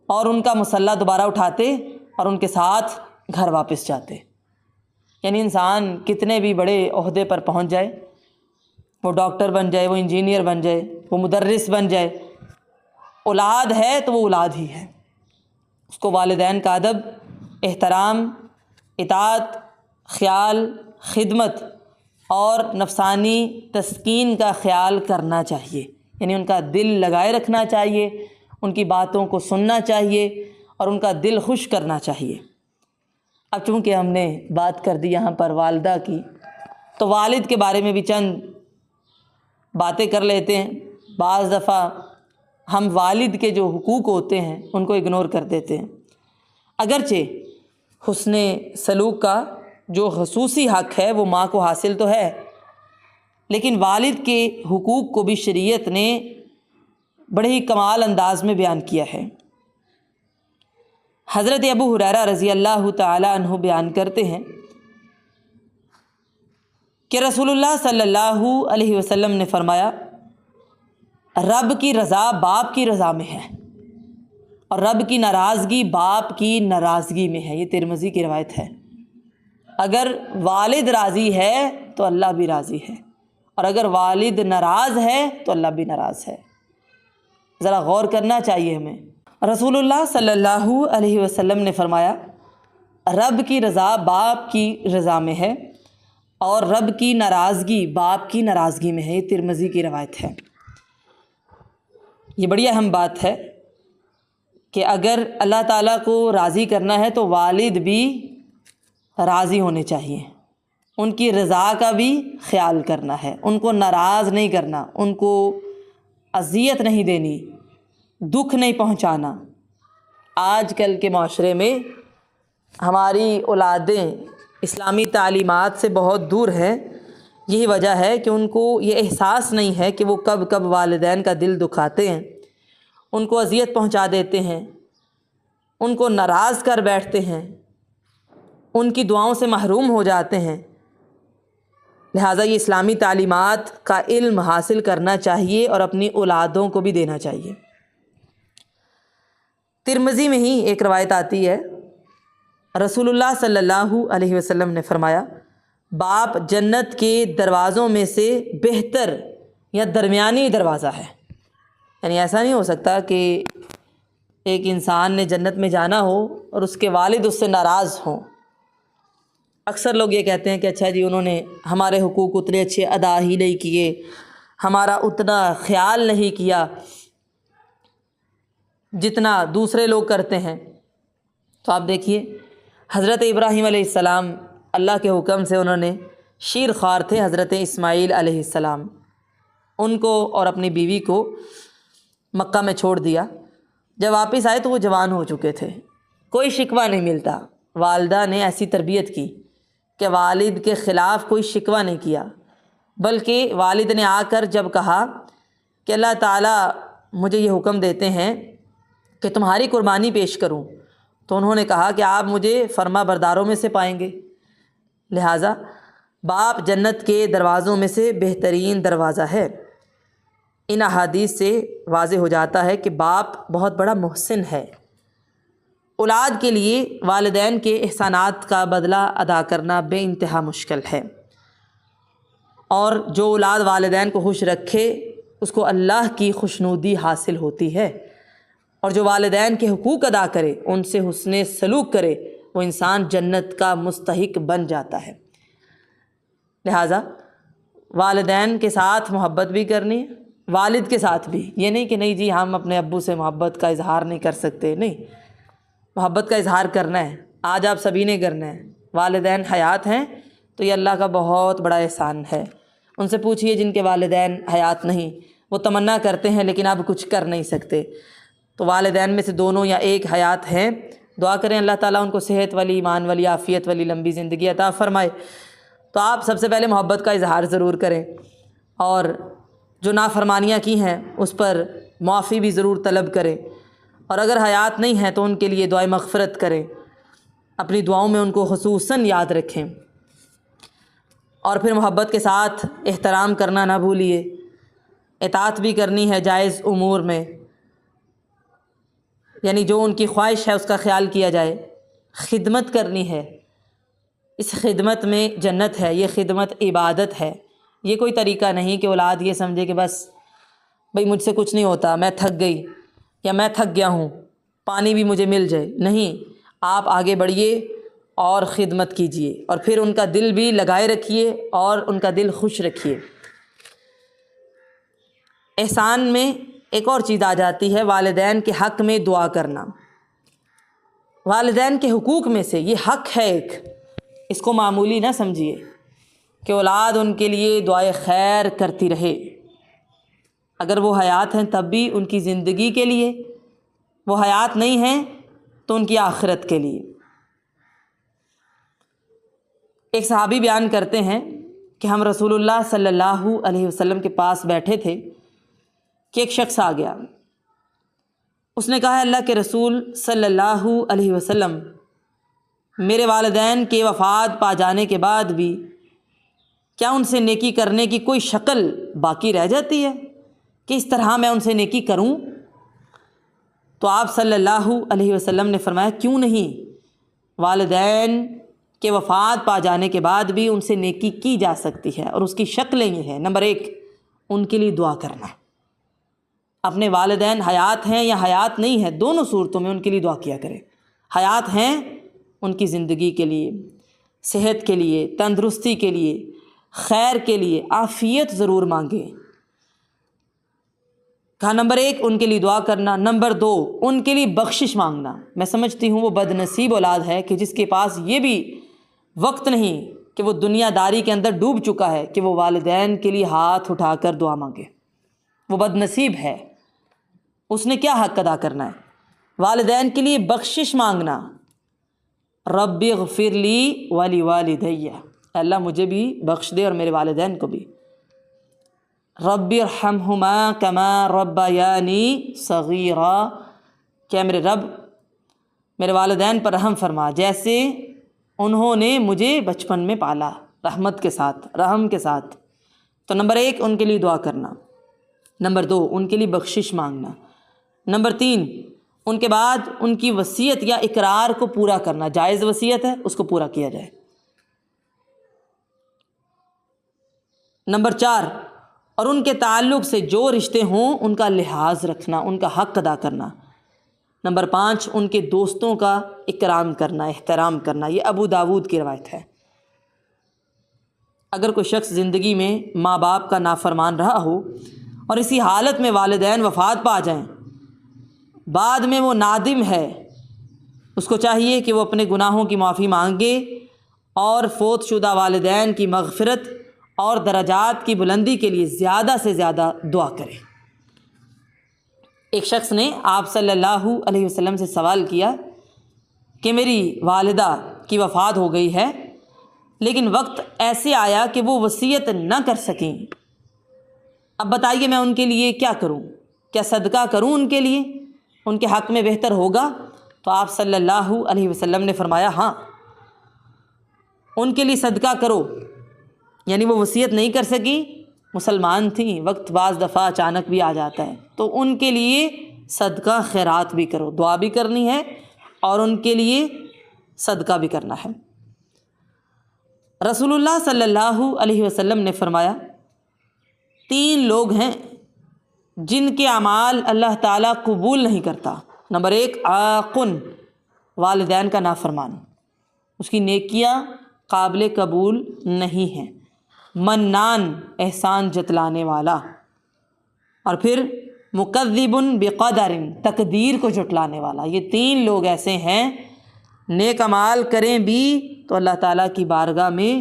اور ان کا مصلی دوبارہ اٹھاتے اور ان کے ساتھ گھر واپس جاتے۔ یعنی انسان کتنے بھی بڑے عہدے پر پہنچ جائے، وہ ڈاکٹر بن جائے، وہ انجینئر بن جائے، وہ مدرس بن جائے، اولاد ہے تو وہ اولاد ہی ہے، اس کو والدین کا ادب، احترام، اطاعت، خیال، خدمت اور نفسانی تسکین کا خیال کرنا چاہیے، یعنی ان کا دل لگائے رکھنا چاہیے، ان کی باتوں کو سننا چاہیے اور ان کا دل خوش کرنا چاہیے۔ اب چونکہ ہم نے بات کر دی یہاں پر والدہ کی، تو والد کے بارے میں بھی چند باتیں کر لیتے ہیں۔ بعض دفعہ ہم والد کے جو حقوق ہوتے ہیں ان کو اگنور کر دیتے ہیں، اگرچہ حسن سلوک کا جو خصوصی حق ہے وہ ماں کو حاصل تو ہے، لیکن والد کے حقوق کو بھی شریعت نے بڑے ہی کمال انداز میں بیان کیا ہے۔ حضرت ابو ہریرہ رضی اللہ تعالی عنہ بیان کرتے ہیں کہ رسول اللہ صلی اللہ علیہ وسلم نے فرمایا، رب کی رضا باپ کی رضا میں ہے اور رب کی ناراضگی باپ کی ناراضگی میں ہے۔ یہ ترمذی کی روایت ہے۔ اگر والد راضی ہے تو اللہ بھی راضی ہے، اور اگر والد ناراض ہے تو اللہ بھی ناراض ہے۔ ذرا غور کرنا چاہیے ہمیں۔ رسول اللہ صلی اللہ علیہ وسلم نے فرمایا رب کی رضا باپ کی رضا میں ہے اور رب کی ناراضگی باپ کی ناراضگی میں ہے۔ یہ ترمذی کی روایت ہے۔ یہ بڑی اہم بات ہے کہ اگر اللہ تعالیٰ کو راضی کرنا ہے تو والد بھی راضی ہونے چاہیے، ان کی رضا کا بھی خیال کرنا ہے، ان کو ناراض نہیں کرنا، ان کو اذیت نہیں دینی، دکھ نہیں پہنچانا۔ آج کل کے معاشرے میں ہماری اولادیں اسلامی تعلیمات سے بہت دور ہیں۔ یہی وجہ ہے کہ ان کو یہ احساس نہیں ہے کہ وہ کب کب والدین کا دل دکھاتے ہیں، ان کو اذیت پہنچا دیتے ہیں، ان کو ناراض کر بیٹھتے ہیں، ان کی دعاؤں سے محروم ہو جاتے ہیں۔ لہٰذا یہ اسلامی تعلیمات کا علم حاصل کرنا چاہیے اور اپنی اولادوں کو بھی دینا چاہیے۔ ترمذی میں ہی ایک روایت آتی ہے، رسول اللہ صلی اللہ علیہ وسلم نے فرمایا باپ جنت کے دروازوں میں سے بہتر یا درمیانی دروازہ ہے۔ یعنی ایسا نہیں ہو سکتا کہ ایک انسان نے جنت میں جانا ہو اور اس کے والد اس سے ناراض ہوں۔ اکثر لوگ یہ کہتے ہیں کہ اچھا جی انہوں نے ہمارے حقوق اتنے اچھے ادا ہی نہیں کیے، ہمارا اتنا خیال نہیں کیا جتنا دوسرے لوگ کرتے ہیں۔ تو آپ دیکھیے حضرت ابراہیم علیہ السلام اللہ کے حکم سے انہوں نے شیر خوار تھے، حضرت اسماعیل علیہ السلام، ان کو اور اپنی بیوی کو مکہ میں چھوڑ دیا۔ جب واپس آئے تو وہ جوان ہو چکے تھے، کوئی شکوہ نہیں ملتا۔ والدہ نے ایسی تربیت کی کہ والد کے خلاف کوئی شکوہ نہیں کیا، بلکہ والد نے آ کر جب کہا کہ اللہ تعالیٰ مجھے یہ حکم دیتے ہیں کہ تمہاری قربانی پیش کروں، تو انہوں نے کہا کہ آپ مجھے فرما برداروں میں سے پائیں گے۔ لہٰذا باپ جنت کے دروازوں میں سے بہترین دروازہ ہے۔ ان احادیث سے واضح ہو جاتا ہے کہ باپ بہت بڑا محسن ہے۔ اولاد کے لیے والدین کے احسانات کا بدلہ ادا کرنا بے انتہا مشکل ہے، اور جو اولاد والدین کو خوش رکھے اس کو اللہ کی خوشنودی حاصل ہوتی ہے، اور جو والدین کے حقوق ادا کرے، ان سے حسن سلوک کرے، وہ انسان جنت کا مستحق بن جاتا ہے۔ لہٰذا والدین کے ساتھ محبت بھی کرنی ہے، والد کے ساتھ بھی۔ یہ نہیں کہ نہیں جی ہم اپنے ابو سے محبت کا اظہار نہیں کر سکتے، نہیں، محبت کا اظہار کرنا ہے۔ آج آپ سبھی نے کرنا ہے۔ والدین حیات ہیں تو یہ اللہ کا بہت بڑا احسان ہے۔ ان سے پوچھئے جن کے والدین حیات نہیں، وہ تمنا کرتے ہیں لیکن اب کچھ کر نہیں سکتے، تو والدین میں سے دونوں یا ایک حیات ہیں، دعا کریں اللہ تعالیٰ ان کو صحت والی، ایمان والی، عافیت والی لمبی زندگی عطا فرمائے۔ تو آپ سب سے پہلے محبت کا اظہار ضرور کریں، اور جو نافرمانیاں کی ہیں اس پر معافی بھی ضرور طلب کریں، اور اگر حیات نہیں ہیں تو ان کے لیے دعائے مغفرت کریں، اپنی دعاؤں میں ان کو خصوصاً یاد رکھیں، اور پھر محبت کے ساتھ احترام کرنا نہ بھولیے، اطاعت بھی کرنی ہے جائز امور میں، یعنی جو ان کی خواہش ہے اس کا خیال کیا جائے، خدمت کرنی ہے، اس خدمت میں جنت ہے، یہ خدمت عبادت ہے۔ یہ کوئی طریقہ نہیں کہ اولاد یہ سمجھے کہ بس بھئی مجھ سے کچھ نہیں ہوتا، میں تھک گئی یا میں تھک گیا ہوں، پانی بھی مجھے مل جائے، نہیں، آپ آگے بڑھیے اور خدمت کیجیے، اور پھر ان کا دل بھی لگائے رکھیے اور ان کا دل خوش رکھیے۔ احسان میں ایک اور چیز آ جاتی ہے، والدین کے حق میں دعا کرنا۔ والدین کے حقوق میں سے یہ حق ہے ایک، اس کو معمولی نہ سمجھیے کہ اولاد ان کے لیے دعائے خیر کرتی رہے، اگر وہ حیات ہیں تب بھی ان کی زندگی کے لیے، وہ حیات نہیں ہیں تو ان کی آخرت کے لیے۔ ایک صحابی بیان کرتے ہیں کہ ہم رسول اللہ صلی اللہ علیہ وسلم کے پاس بیٹھے تھے کہ ایک شخص آ گیا، اس نے کہا اللہ کے رسول صلی اللہ علیہ وسلم، میرے والدین کے وفات پا جانے کے بعد بھی کیا ان سے نیکی کرنے کی کوئی شکل باقی رہ جاتی ہے کہ اس طرح میں ان سے نیکی کروں؟ تو آپ صلی اللہ علیہ وسلم نے فرمایا کیوں نہیں، والدین کے وفات پا جانے کے بعد بھی ان سے نیکی کی جا سکتی ہے، اور اس کی شکلیں یہ ہیں، نمبر 1 ان کے لیے دعا کرنا، اپنے والدین حیات ہیں یا حیات نہیں ہیں، دونوں صورتوں میں ان کے لیے دعا کیا کریں۔ حیات ہیں ان کی زندگی کے لیے، صحت کے لیے، تندرستی کے لیے، خیر کے لیے، عافیت ضرور مانگیں۔ کہا نمبر 1 ان کے لیے دعا کرنا، نمبر 2 ان کے لیے بخشش مانگنا۔ میں سمجھتی ہوں وہ بد نصیب اولاد ہے کہ جس کے پاس یہ بھی وقت نہیں کہ وہ دنیا داری کے اندر ڈوب چکا ہے کہ وہ والدین کے لیے ہاتھ اٹھا کر دعا مانگے۔ وہ بد نصیب ہے، اس نے کیا حق ادا کرنا ہے؟ والدین کے لیے بخشش مانگنا، رب اغفر لی ولی والدی، اللہ مجھے بھی بخش دے اور میرے والدین کو بھی۔ رب ارحمہما کما ربیانی صغیرا، کہ میرے رب میرے والدین پر رحم فرما جیسے انہوں نے مجھے بچپن میں پالا، رحمت کے ساتھ، رحم کے ساتھ۔ تو نمبر 1 ان کے لیے دعا کرنا، نمبر 2 ان کے لیے بخشش مانگنا، نمبر 3 ان کے بعد ان کی وصیت یا اقرار کو پورا کرنا، جائز وصیت ہے اس کو پورا کیا جائے۔ نمبر 4 اور ان کے تعلق سے جو رشتے ہوں ان کا لحاظ رکھنا، ان کا حق ادا کرنا۔ نمبر 5 ان کے دوستوں کا اکرام کرنا، احترام کرنا۔ یہ ابو داود کی روایت ہے۔ اگر کوئی شخص زندگی میں ماں باپ کا نافرمان رہا ہو اور اسی حالت میں والدین وفات پا جائیں، بعد میں وہ نادم ہے، اس کو چاہیے کہ وہ اپنے گناہوں کی معافی مانگے اور فوت شدہ والدین کی مغفرت اور درجات کی بلندی کے لیے زیادہ سے زیادہ دعا کرے۔ ایک شخص نے آپ صلی اللہ علیہ وسلم سے سوال کیا کہ میری والدہ کی وفات ہو گئی ہے لیکن وقت ایسے آیا کہ وہ وصیت نہ کر سکیں، اب بتائیے میں ان کے لیے کیا کروں؟ کیا صدقہ کروں ان کے لیے؟ ان کے حق میں بہتر ہوگا؟ تو آپ صلی اللہ علیہ وسلم نے فرمایا ہاں، ان کے لیے صدقہ کرو۔ یعنی وہ وصیت نہیں کر سکی، مسلمان تھیں، وقت بعض دفعہ اچانک بھی آ جاتا ہے، تو ان کے لیے صدقہ خیرات بھی کرو، دعا بھی کرنی ہے اور ان کے لیے صدقہ بھی کرنا ہے۔ رسول اللہ صلی اللہ علیہ وسلم نے فرمایا 3 لوگ ہیں جن کے اعمال اللہ تعالیٰ قبول نہیں کرتا۔ نمبر 1 عاقن، والدین کا نافرمان، اس کی نیکیاں قابل قبول نہیں ہیں۔ منان، احسان جتلانے والا، اور پھر مکذب بقدر، تقدیر کو جھٹلانے والا۔ یہ 3 لوگ ایسے ہیں نیک اعمال کریں بھی تو اللہ تعالیٰ کی بارگاہ میں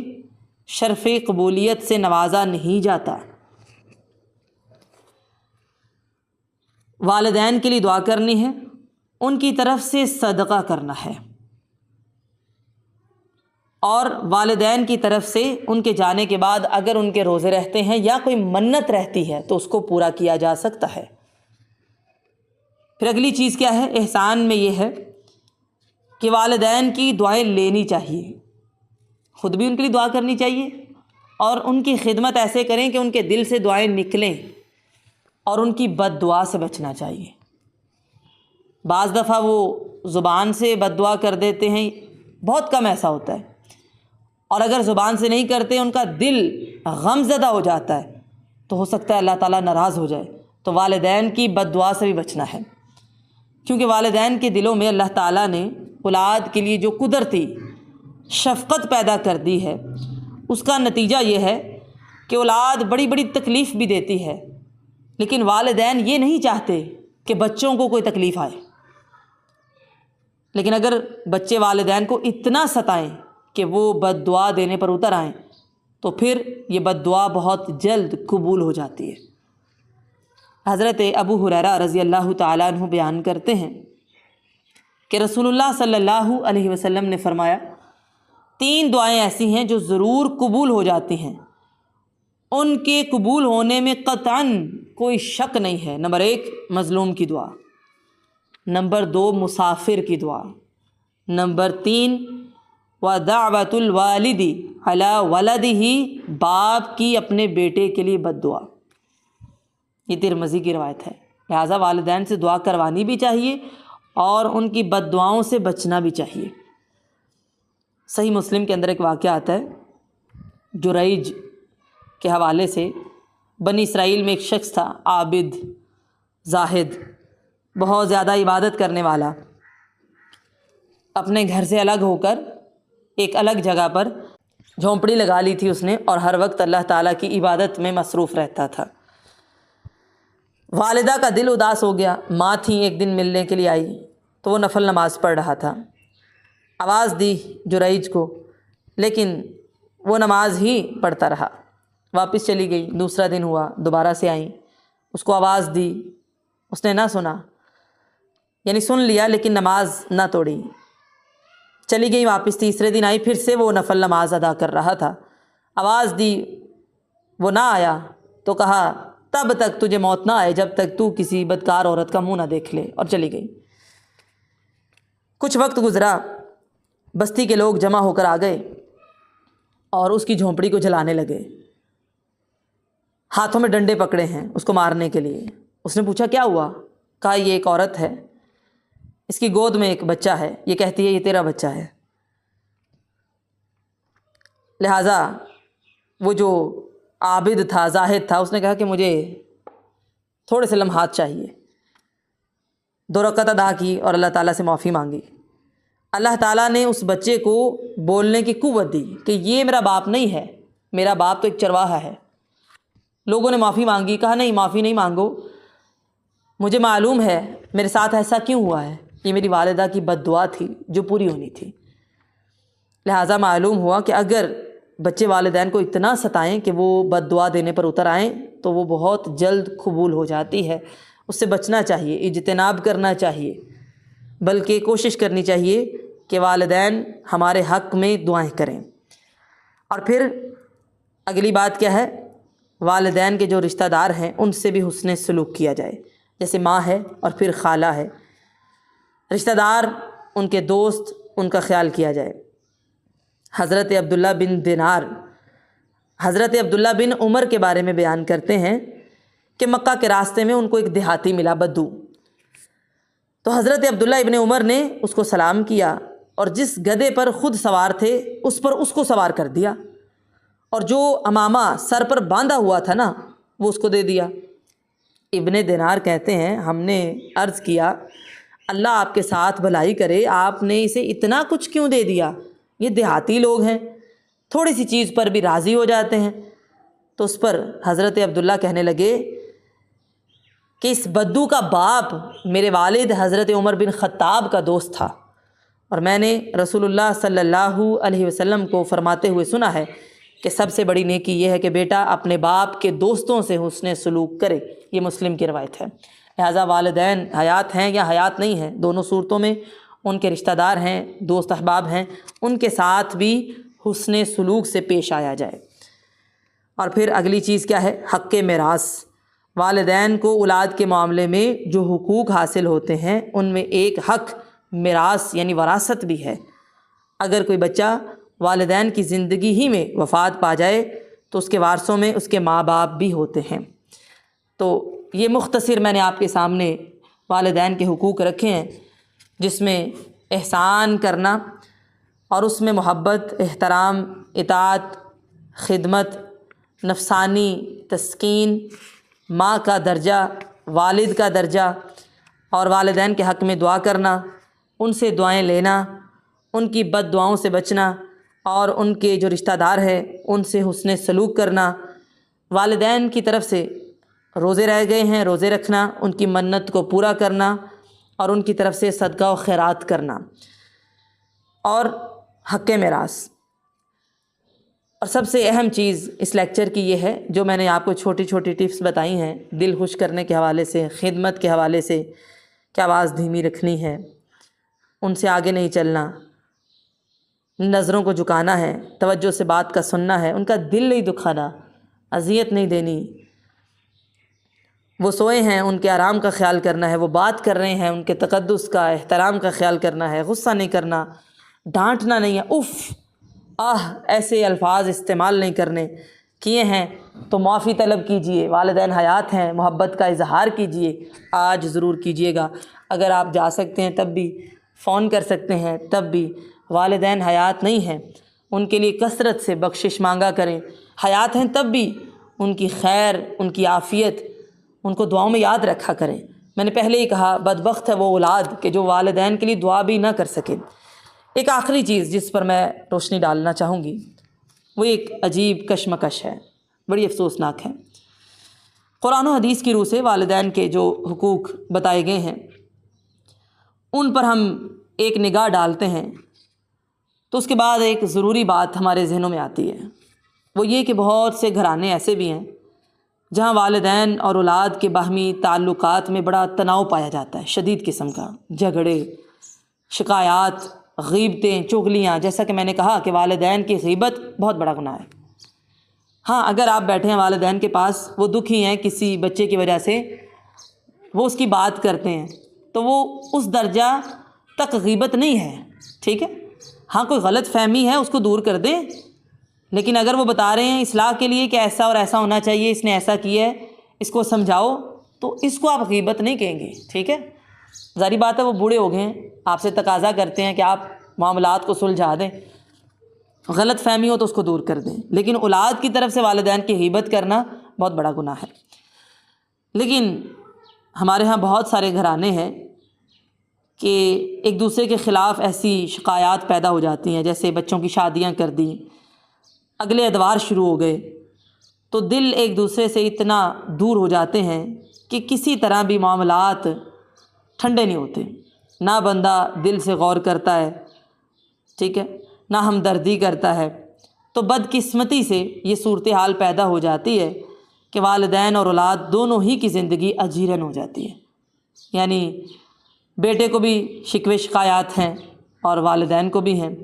شرف قبولیت سے نوازا نہیں جاتا۔ والدین کے لیے دعا کرنی ہے، ان کی طرف سے صدقہ کرنا ہے، اور والدین کی طرف سے ان کے جانے کے بعد اگر ان کے روزے رہتے ہیں یا کوئی منت رہتی ہے تو اس کو پورا کیا جا سکتا ہے۔ پھر اگلی چیز کیا ہے؟ احسان میں یہ ہے کہ والدین کی دعائیں لینی چاہیے، خود بھی ان کے لیے دعا کرنی چاہیے اور ان کی خدمت ایسے کریں کہ ان کے دل سے دعائیں نکلیں، اور ان کی بد دعا سے بچنا چاہیے۔ بعض دفعہ وہ زبان سے بد دعا کر دیتے ہیں، بہت کم ایسا ہوتا ہے، اور اگر زبان سے نہیں کرتے ان کا دل غم زدہ ہو جاتا ہے تو ہو سکتا ہے اللہ تعالیٰ ناراض ہو جائے۔ تو والدین کی بد دعا سے بھی بچنا ہے، کیونکہ والدین کے دلوں میں اللہ تعالیٰ نے اولاد کے لیے جو قدرتی شفقت پیدا کر دی ہے، اس کا نتیجہ یہ ہے کہ اولاد بڑی بڑی تکلیف بھی دیتی ہے، لیکن والدین یہ نہیں چاہتے کہ بچوں کو کوئی تکلیف آئے۔ لیکن اگر بچے والدین کو اتنا ستائیں کہ وہ بد دعا دینے پر اتر آئیں تو پھر یہ بد دعا بہت جلد قبول ہو جاتی ہے۔ حضرت ابو ہریرہ رضی اللہ تعالیٰ عنہ بیان کرتے ہیں کہ رسول اللہ صلی اللہ علیہ وسلم نے فرمایا 3 دعائیں ایسی ہیں جو ضرور قبول ہو جاتی ہیں، ان کے قبول ہونے میں قطعاً کوئی شک نہیں ہے۔ نمبر 1 مظلوم کی دعا، نمبر 2 مسافر کی دعا، نمبر 3 وَدَعْوَةُ الْوَالِدِ عَلَى وَلَدِهِ، باپ کی اپنے بیٹے کے لیے بد دعا۔ یہ ترمذی کی روایت ہے، لہٰذا والدین سے دعا کروانی بھی چاہیے اور ان کی بد دعاؤں سے بچنا بھی چاہیے۔ صحیح مسلم کے اندر ایک واقعہ آتا ہے جریج کے حوالے سے، بنی اسرائیل میں ایک شخص تھا، عابد، زاہد، بہت زیادہ عبادت کرنے والا، اپنے گھر سے الگ ہو کر ایک الگ جگہ پر جھونپڑی لگا لی تھی اس نے، اور ہر وقت اللہ تعالیٰ کی عبادت میں مصروف رہتا تھا۔ والدہ کا دل اداس ہو گیا، ماں تھیں، ایک دن ملنے کے لیے آئی تو وہ نفل نماز پڑھ رہا تھا۔ آواز دی جریج کو، لیکن وہ نماز ہی پڑھتا رہا، واپس چلی گئی۔ دوسرا دن ہوا، دوبارہ سے آئیں، اس کو آواز دی، اس نے نہ سنا، یعنی سن لیا لیکن نماز نہ توڑی، چلی گئی واپس۔ تیسرے دن آئی، پھر سے وہ نفل نماز ادا کر رہا تھا، آواز دی، وہ نہ آیا تو کہا تب تک تجھے موت نہ آئے جب تک تو کسی بدکار عورت کا منہ نہ دیکھ لے، اور چلی گئی۔ کچھ وقت گزرا، بستی کے لوگ جمع ہو کر آ گئے اور اس کی جھونپڑی کو جلانے لگے، ہاتھوں میں ڈنڈے پکڑے ہیں اس کو مارنے کے لیے۔ اس نے پوچھا کیا ہوا؟ کہا یہ ایک عورت ہے، اس کی گود میں ایک بچہ ہے، یہ کہتی ہے یہ تیرا بچہ ہے۔ لہٰذا وہ جو عابد تھا، زاہد تھا، اس نے کہا کہ مجھے تھوڑے سے لمحات چاہیے۔ 2 رکعت ادا کی اور اللہ تعالیٰ سے معافی مانگی۔ اللہ تعالیٰ نے اس بچے کو بولنے کی قوت دی کہ یہ میرا باپ نہیں ہے، میرا باپ تو ایک چرواہا ہے۔ لوگوں نے معافی مانگی، کہا نہیں معافی نہیں مانگو، مجھے معلوم ہے میرے ساتھ ایسا کیوں ہوا ہے، یہ میری والدہ کی بد دعا تھی جو پوری ہونی تھی۔ لہٰذا معلوم ہوا کہ اگر بچے والدین کو اتنا ستائیں کہ وہ بد دعا دینے پر اتر آئیں تو وہ بہت جلد قبول ہو جاتی ہے، اس سے بچنا چاہیے، اجتناب کرنا چاہیے، بلکہ کوشش کرنی چاہیے کہ والدین ہمارے حق میں دعائیں کریں۔ اور پھر اگلی بات کیا ہے؟ والدین کے جو رشتہ دار ہیں ان سے بھی حسن سلوک کیا جائے، جیسے ماں ہے اور پھر خالہ ہے، رشتہ دار، ان کے دوست، ان کا خیال کیا جائے۔ حضرت عبداللہ بن دینار حضرت عبداللہ بن عمر کے بارے میں بیان کرتے ہیں کہ مکہ کے راستے میں ان کو ایک دیہاتی ملا، بدو، تو حضرت عبداللہ ابن عمر نے اس کو سلام کیا اور جس گدھے پر خود سوار تھے اس پر اس کو سوار کر دیا، اور جو امامہ سر پر باندھا ہوا تھا نا وہ اس کو دے دیا۔ ابن دینار کہتے ہیں ہم نے عرض کیا اللہ آپ کے ساتھ بھلائی کرے، آپ نے اسے اتنا کچھ کیوں دے دیا؟ یہ دیہاتی لوگ ہیں، تھوڑی سی چیز پر بھی راضی ہو جاتے ہیں۔ تو اس پر حضرت عبداللہ کہنے لگے کہ اس بدو کا باپ میرے والد حضرت عمر بن خطاب کا دوست تھا، اور میں نے رسول اللہ صلی اللہ علیہ وسلم کو فرماتے ہوئے سنا ہے کہ سب سے بڑی نیکی یہ ہے کہ بیٹا اپنے باپ کے دوستوں سے حسن سلوک کرے۔ یہ مسلم کی روایت ہے۔ لہٰذا والدین حیات ہیں یا حیات نہیں ہیں، دونوں صورتوں میں ان کے رشتہ دار ہیں، دوست احباب ہیں، ان کے ساتھ بھی حسن سلوک سے پیش آیا جائے۔ اور پھر اگلی چیز کیا ہے؟ حق میراث۔ والدین کو اولاد کے معاملے میں جو حقوق حاصل ہوتے ہیں ان میں ایک حق میراث یعنی وراثت بھی ہے۔ اگر کوئی بچہ والدین کی زندگی ہی میں وفات پا جائے تو اس کے وارثوں میں اس کے ماں باپ بھی ہوتے ہیں۔ تو یہ مختصر میں نے آپ کے سامنے والدین کے حقوق رکھے ہیں، جس میں احسان کرنا اور اس میں محبت، احترام، اطاعت، خدمت، نفسانی تسکین، ماں کا درجہ، والد کا درجہ، اور والدین کے حق میں دعا کرنا، ان سے دعائیں لینا، ان کی بد دعاؤں سے بچنا، اور ان کے جو رشتہ دار ہیں ان سے حسن سلوک کرنا، والدین کی طرف سے روزے رہ گئے ہیں روزے رکھنا، ان کی منت کو پورا کرنا، اور ان کی طرف سے صدقہ و خیرات کرنا، اور حق میراث۔ اور سب سے اہم چیز اس لیکچر کی یہ ہے جو میں نے آپ کو چھوٹی چھوٹی ٹپس بتائی ہیں، دل خوش کرنے کے حوالے سے، خدمت کے حوالے سے، کہ آواز دھیمی رکھنی ہے، ان سے آگے نہیں چلنا، نظروں کو جھکانا ہے، توجہ سے بات کا سننا ہے، ان کا دل نہیں دکھانا، اذیت نہیں دینی، وہ سوئے ہیں ان کے آرام کا خیال کرنا ہے، وہ بات کر رہے ہیں ان کے تقدس کا، احترام کا خیال کرنا ہے، غصہ نہیں کرنا، ڈانٹنا نہیں ہے، اف ایسے الفاظ استعمال نہیں کرنے، کیے ہیں تو معافی طلب کیجئے، والدین حیات ہیں، محبت کا اظہار کیجئے، آج ضرور کیجئے گا، اگر آپ جا سکتے ہیں تب بھی، فون کر سکتے ہیں تب بھی، والدین حیات نہیں ہیں ان کے لیے کثرت سے بخشش مانگا کریں، حیات ہیں تب بھی ان کی خیر، ان کی عافیت، ان کو دعاؤں میں یاد رکھا کریں، میں نے پہلے ہی کہا بدبخت ہے وہ اولاد کہ جو والدین کے لیے دعا بھی نہ کر سکے۔ ایک آخری چیز جس پر میں روشنی ڈالنا چاہوں گی وہ ایک عجیب کشمکش ہے، بڑی افسوسناک ہے۔ قرآن و حدیث کی روح سے والدین کے جو حقوق بتائے گئے ہیں ان پر ہم ایک نگاہ ڈالتے ہیں تو اس کے بعد ایک ضروری بات ہمارے ذہنوں میں آتی ہے، وہ یہ کہ بہت سے گھرانے ایسے بھی ہیں جہاں والدین اور اولاد کے باہمی تعلقات میں بڑا تناؤ پایا جاتا ہے، شدید قسم کا، جھگڑے، شکایات، غیبتیں، چغلیاں۔ جیسا کہ میں نے کہا کہ والدین کی غیبت بہت بڑا گناہ ہے۔ ہاں، اگر آپ بیٹھے ہیں والدین کے پاس، وہ دکھی ہیں کسی بچے کی وجہ سے، وہ اس کی بات کرتے ہیں تو وہ اس درجہ تک غیبت نہیں ہے، ٹھیک ہے؟ ہاں، کوئی غلط فہمی ہے اس کو دور کر دیں، لیکن اگر وہ بتا رہے ہیں اصلاح کے لیے کہ ایسا اور ایسا ہونا چاہیے، اس نے ایسا کیا ہے، اس کو سمجھاؤ، تو اس کو آپ غیبت نہیں کہیں گے، ٹھیک ہے؟ ظاہری بات ہے وہ بوڑھے ہو گئے ہیں، آپ سے تقاضا کرتے ہیں کہ آپ معاملات کو سلجھا دیں، غلط فہمی ہو تو اس کو دور کر دیں، لیکن اولاد کی طرف سے والدین کی غیبت کرنا بہت بڑا گناہ ہے۔ لیکن ہمارے ہاں بہت سارے گھرانے ہیں کہ ایک دوسرے کے خلاف ایسی شکایات پیدا ہو جاتی ہیں، جیسے بچوں کی شادیاں کر دیں، اگلے ادوار شروع ہو گئے تو دل ایک دوسرے سے اتنا دور ہو جاتے ہیں کہ کسی طرح بھی معاملات ٹھنڈے نہیں ہوتے، نہ بندہ دل سے غور کرتا ہے، ٹھیک ہے، نہ ہمدردی کرتا ہے۔ تو بدقسمتی سے یہ صورتحال پیدا ہو جاتی ہے کہ والدین اور اولاد دونوں ہی کی زندگی اجیرن ہو جاتی ہے، یعنی بیٹے کو بھی شکوے شکایات ہیں اور والدین کو بھی ہیں،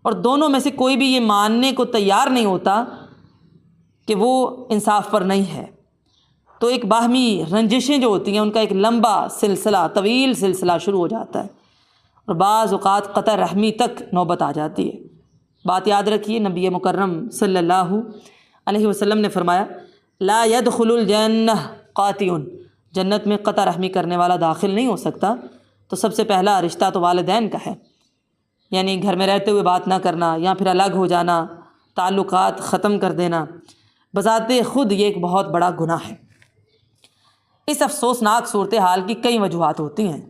اور دونوں میں سے کوئی بھی یہ ماننے کو تیار نہیں ہوتا کہ وہ انصاف پر نہیں ہے۔ تو ایک باہمی رنجشیں جو ہوتی ہیں ان کا ایک لمبا سلسلہ، طویل سلسلہ شروع ہو جاتا ہے، اور بعض اوقات قطع رحمی تک نوبت آ جاتی ہے۔ بات یاد رکھیے، نبی مکرم صلی اللہ علیہ وسلم نے فرمایا لا يدخل الجنہ قاطع، جنت میں قطع رحمی کرنے والا داخل نہیں ہو سکتا۔ تو سب سے پہلا رشتہ تو والدین کا ہے، یعنی گھر میں رہتے ہوئے بات نہ کرنا یا پھر الگ ہو جانا، تعلقات ختم کر دینا، بذات خود یہ ایک بہت بڑا گناہ ہے۔ اس افسوسناک صورتحال کی کئی وجوہات ہوتی ہیں،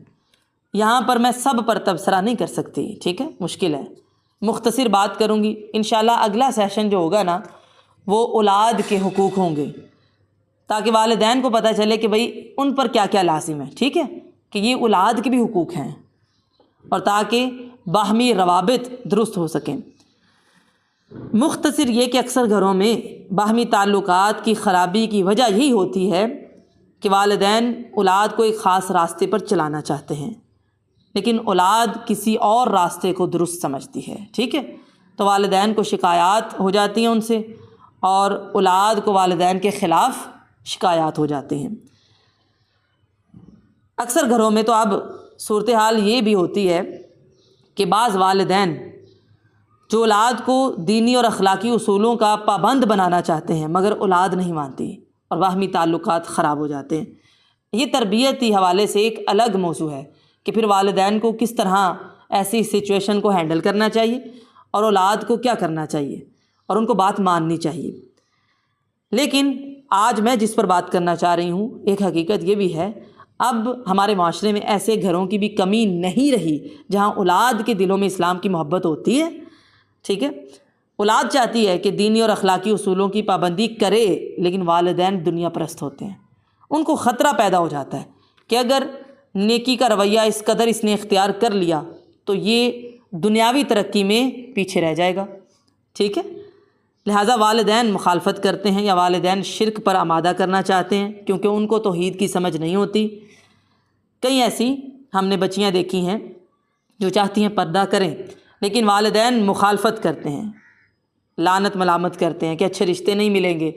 یہاں پر میں سب پر تبصرہ نہیں کر سکتی، ٹھیک ہے، مشکل ہے، مختصر بات کروں گی۔ انشاءاللہ اگلا سیشن جو ہوگا نا وہ اولاد کے حقوق ہوں گے، تاکہ والدین کو پتہ چلے کہ بھئی ان پر کیا کیا لازم ہے، ٹھیک ہے، کہ یہ اولاد کے بھی حقوق ہیں، اور تاکہ باہمی روابط درست ہو سکیں۔ مختصر یہ کہ اکثر گھروں میں باہمی تعلقات کی خرابی کی وجہ یہی ہوتی ہے کہ والدین اولاد کو ایک خاص راستے پر چلانا چاہتے ہیں، لیکن اولاد کسی اور راستے کو درست سمجھتی ہے، ٹھیک ہے، تو والدین کو شکایات ہو جاتی ہیں ان سے، اور اولاد کو والدین کے خلاف شکایات ہو جاتے ہیں۔ اکثر گھروں میں تو اب صورتحال یہ بھی ہوتی ہے کہ بعض والدین جو اولاد کو دینی اور اخلاقی اصولوں کا پابند بنانا چاہتے ہیں مگر اولاد نہیں مانتی، اور باہمی تعلقات خراب ہو جاتے ہیں۔ یہ تربیتی حوالے سے ایک الگ موضوع ہے کہ پھر والدین کو کس طرح ایسی سچویشن کو ہینڈل کرنا چاہیے اور اولاد کو کیا کرنا چاہیے، اور ان کو بات ماننی چاہیے۔ لیکن آج میں جس پر بات کرنا چاہ رہی ہوں، ایک حقیقت یہ بھی ہے، اب ہمارے معاشرے میں ایسے گھروں کی بھی کمی نہیں رہی جہاں اولاد کے دلوں میں اسلام کی محبت ہوتی ہے، ٹھیک ہے، اولاد چاہتی ہے کہ دینی اور اخلاقی اصولوں کی پابندی کرے، لیکن والدین دنیا پرست ہوتے ہیں۔ ان کو خطرہ پیدا ہو جاتا ہے کہ اگر نیکی کا رویہ اس قدر اس نے اختیار کر لیا تو یہ دنیاوی ترقی میں پیچھے رہ جائے گا، ٹھیک ہے، لہٰذا والدین مخالفت کرتے ہیں یا والدین شرک پر آمادہ کرنا چاہتے ہیں کیونکہ ان کو توحید کی سمجھ نہیں ہوتی۔ کئی ایسی ہم نے بچیاں دیکھی ہیں جو چاہتی ہیں پردہ کریں، لیکن والدین مخالفت کرتے ہیں، لعنت ملامت کرتے ہیں کہ اچھے رشتے نہیں ملیں گے۔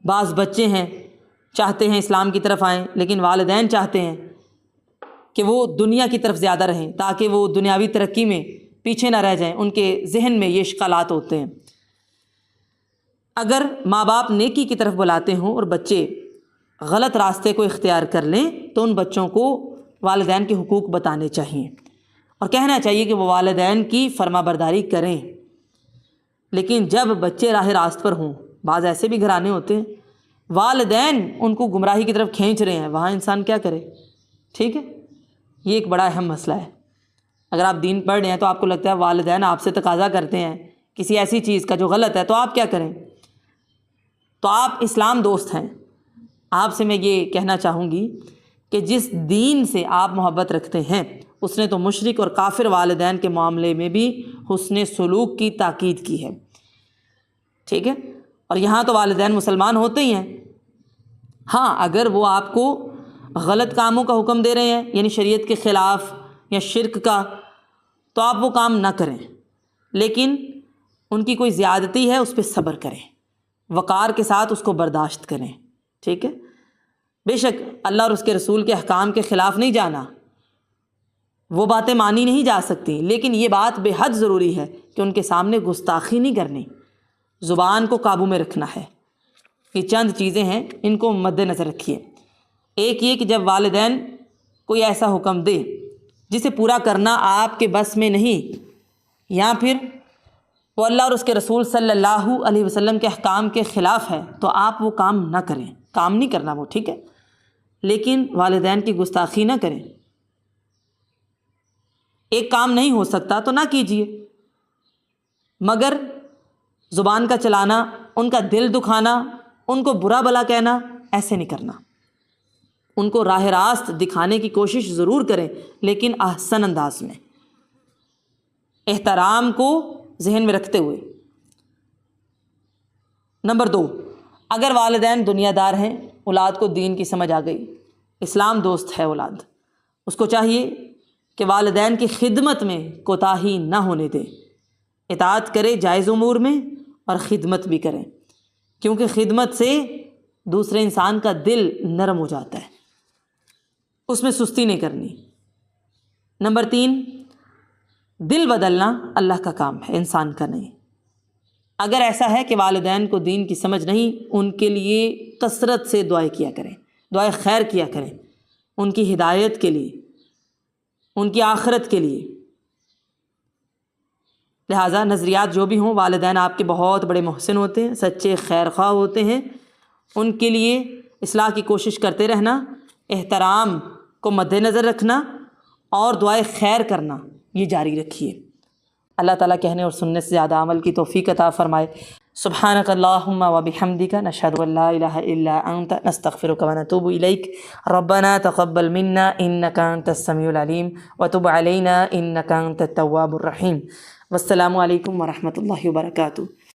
بعض بچے ہیں چاہتے ہیں اسلام کی طرف آئیں، لیکن والدین چاہتے ہیں کہ وہ دنیا کی طرف زیادہ رہیں تاکہ وہ دنیاوی ترقی میں پیچھے نہ رہ جائیں۔ ان کے ذہن میں یہ اشکالات ہوتے ہیں۔ اگر ماں باپ نیکی کی طرف بلاتے ہوں اور بچے غلط راستے کو اختیار کر لیں تو ان بچوں کو والدین کے حقوق بتانے چاہیے اور کہنا چاہیے کہ وہ والدین کی فرما برداری کریں۔ لیکن جب بچے راہ راست پر ہوں، بعض ایسے بھی گھرانے ہوتے ہیں والدین ان کو گمراہی کی طرف کھینچ رہے ہیں، وہاں انسان کیا کرے؟ ٹھیک ہے، یہ ایک بڑا اہم مسئلہ ہے۔ اگر آپ دین پڑھ رہے ہیں تو آپ کو لگتا ہے والدین آپ سے تقاضا کرتے ہیں کسی ایسی چیز کا جو غلط ہے، تو آپ کیا کریں؟ تو آپ اسلام دوست ہیں، آپ سے میں یہ کہنا چاہوں گی کہ جس دین سے آپ محبت رکھتے ہیں اس نے تو مشرک اور کافر والدین کے معاملے میں بھی حسن سلوک کی تاکید کی ہے، ٹھیک ہے؟ اور یہاں تو والدین مسلمان ہوتے ہی ہیں، ہاں اگر وہ آپ کو غلط کاموں کا حکم دے رہے ہیں یعنی شریعت کے خلاف یا شرک کا، تو آپ وہ کام نہ کریں، لیکن ان کی کوئی زیادتی ہے اس پہ صبر کریں، وقار کے ساتھ اس کو برداشت کریں، ٹھیک ہے؟ بے شک اللہ اور اس کے رسول کے احکام کے خلاف نہیں جانا، وہ باتیں مانی نہیں جا سکتی، لیکن یہ بات بے حد ضروری ہے کہ ان کے سامنے گستاخی نہیں کرنی، زبان کو قابو میں رکھنا ہے۔ یہ چند چیزیں ہیں، ان کو مد نظر رکھیے۔ ایک یہ کہ جب والدین کوئی ایسا حکم دے جسے پورا کرنا آپ کے بس میں نہیں، یا پھر وہ اللہ اور اس کے رسول صلی اللہ علیہ وسلم کے احکام کے خلاف ہے، تو آپ وہ کام نہ کریں، کام نہیں کرنا وہ، ٹھیک ہے؟ لیکن والدین کی گستاخی نہ کریں۔ ایک کام نہیں ہو سکتا تو نہ کیجیے، مگر زبان کا چلانا، ان کا دل دکھانا، ان کو برا بھلا کہنا، ایسے نہیں کرنا۔ ان کو راہ راست دکھانے کی کوشش ضرور کریں، لیکن احسن انداز میں، احترام کو ذہن میں رکھتے ہوئے۔ نمبر 2، اگر والدین دنیا دار ہیں، اولاد کو دین کی سمجھ آ گئی، اسلام دوست ہے اولاد، اس کو چاہیے کہ والدین کی خدمت میں کوتاہی نہ ہونے دے، اطاعت کرے جائز امور میں اور خدمت بھی کریں، کیونکہ خدمت سے دوسرے انسان کا دل نرم ہو جاتا ہے، اس میں سستی نہیں کرنی۔ نمبر 3، دل بدلنا اللہ کا کام ہے، انسان کا نہیں۔ اگر ایسا ہے کہ والدین کو دین کی سمجھ نہیں، ان کے لیے کثرت سے دعائیں کیا کریں، دعائیں خیر کیا کریں، ان کی ہدایت کے لیے، ان کی آخرت کے لیے۔ لہٰذا نظریات جو بھی ہوں، والدین آپ کے بہت بڑے محسن ہوتے ہیں، سچے خیر خواہ ہوتے ہیں، ان کے لیے اصلاح کی کوشش کرتے رہنا، احترام کو مد نظر رکھنا اور دعائیں خیر کرنا، یہ جاری رکھیے۔ اللہ تعالیٰ کہنے اور سننے سے زیادہ عمل کی توفیق عطا فرمائے۔ سبحانک اللہم و بحمدک، نشہد ان لا الہ الا انت، نستغفرک و نتوب الیک۔ ربنا تقبل منا انک انت السمیع العلیم وتب علینا انک انت التواب الرحیم۔ والسلام علیکم ورحمۃ اللہ وبرکاتہ۔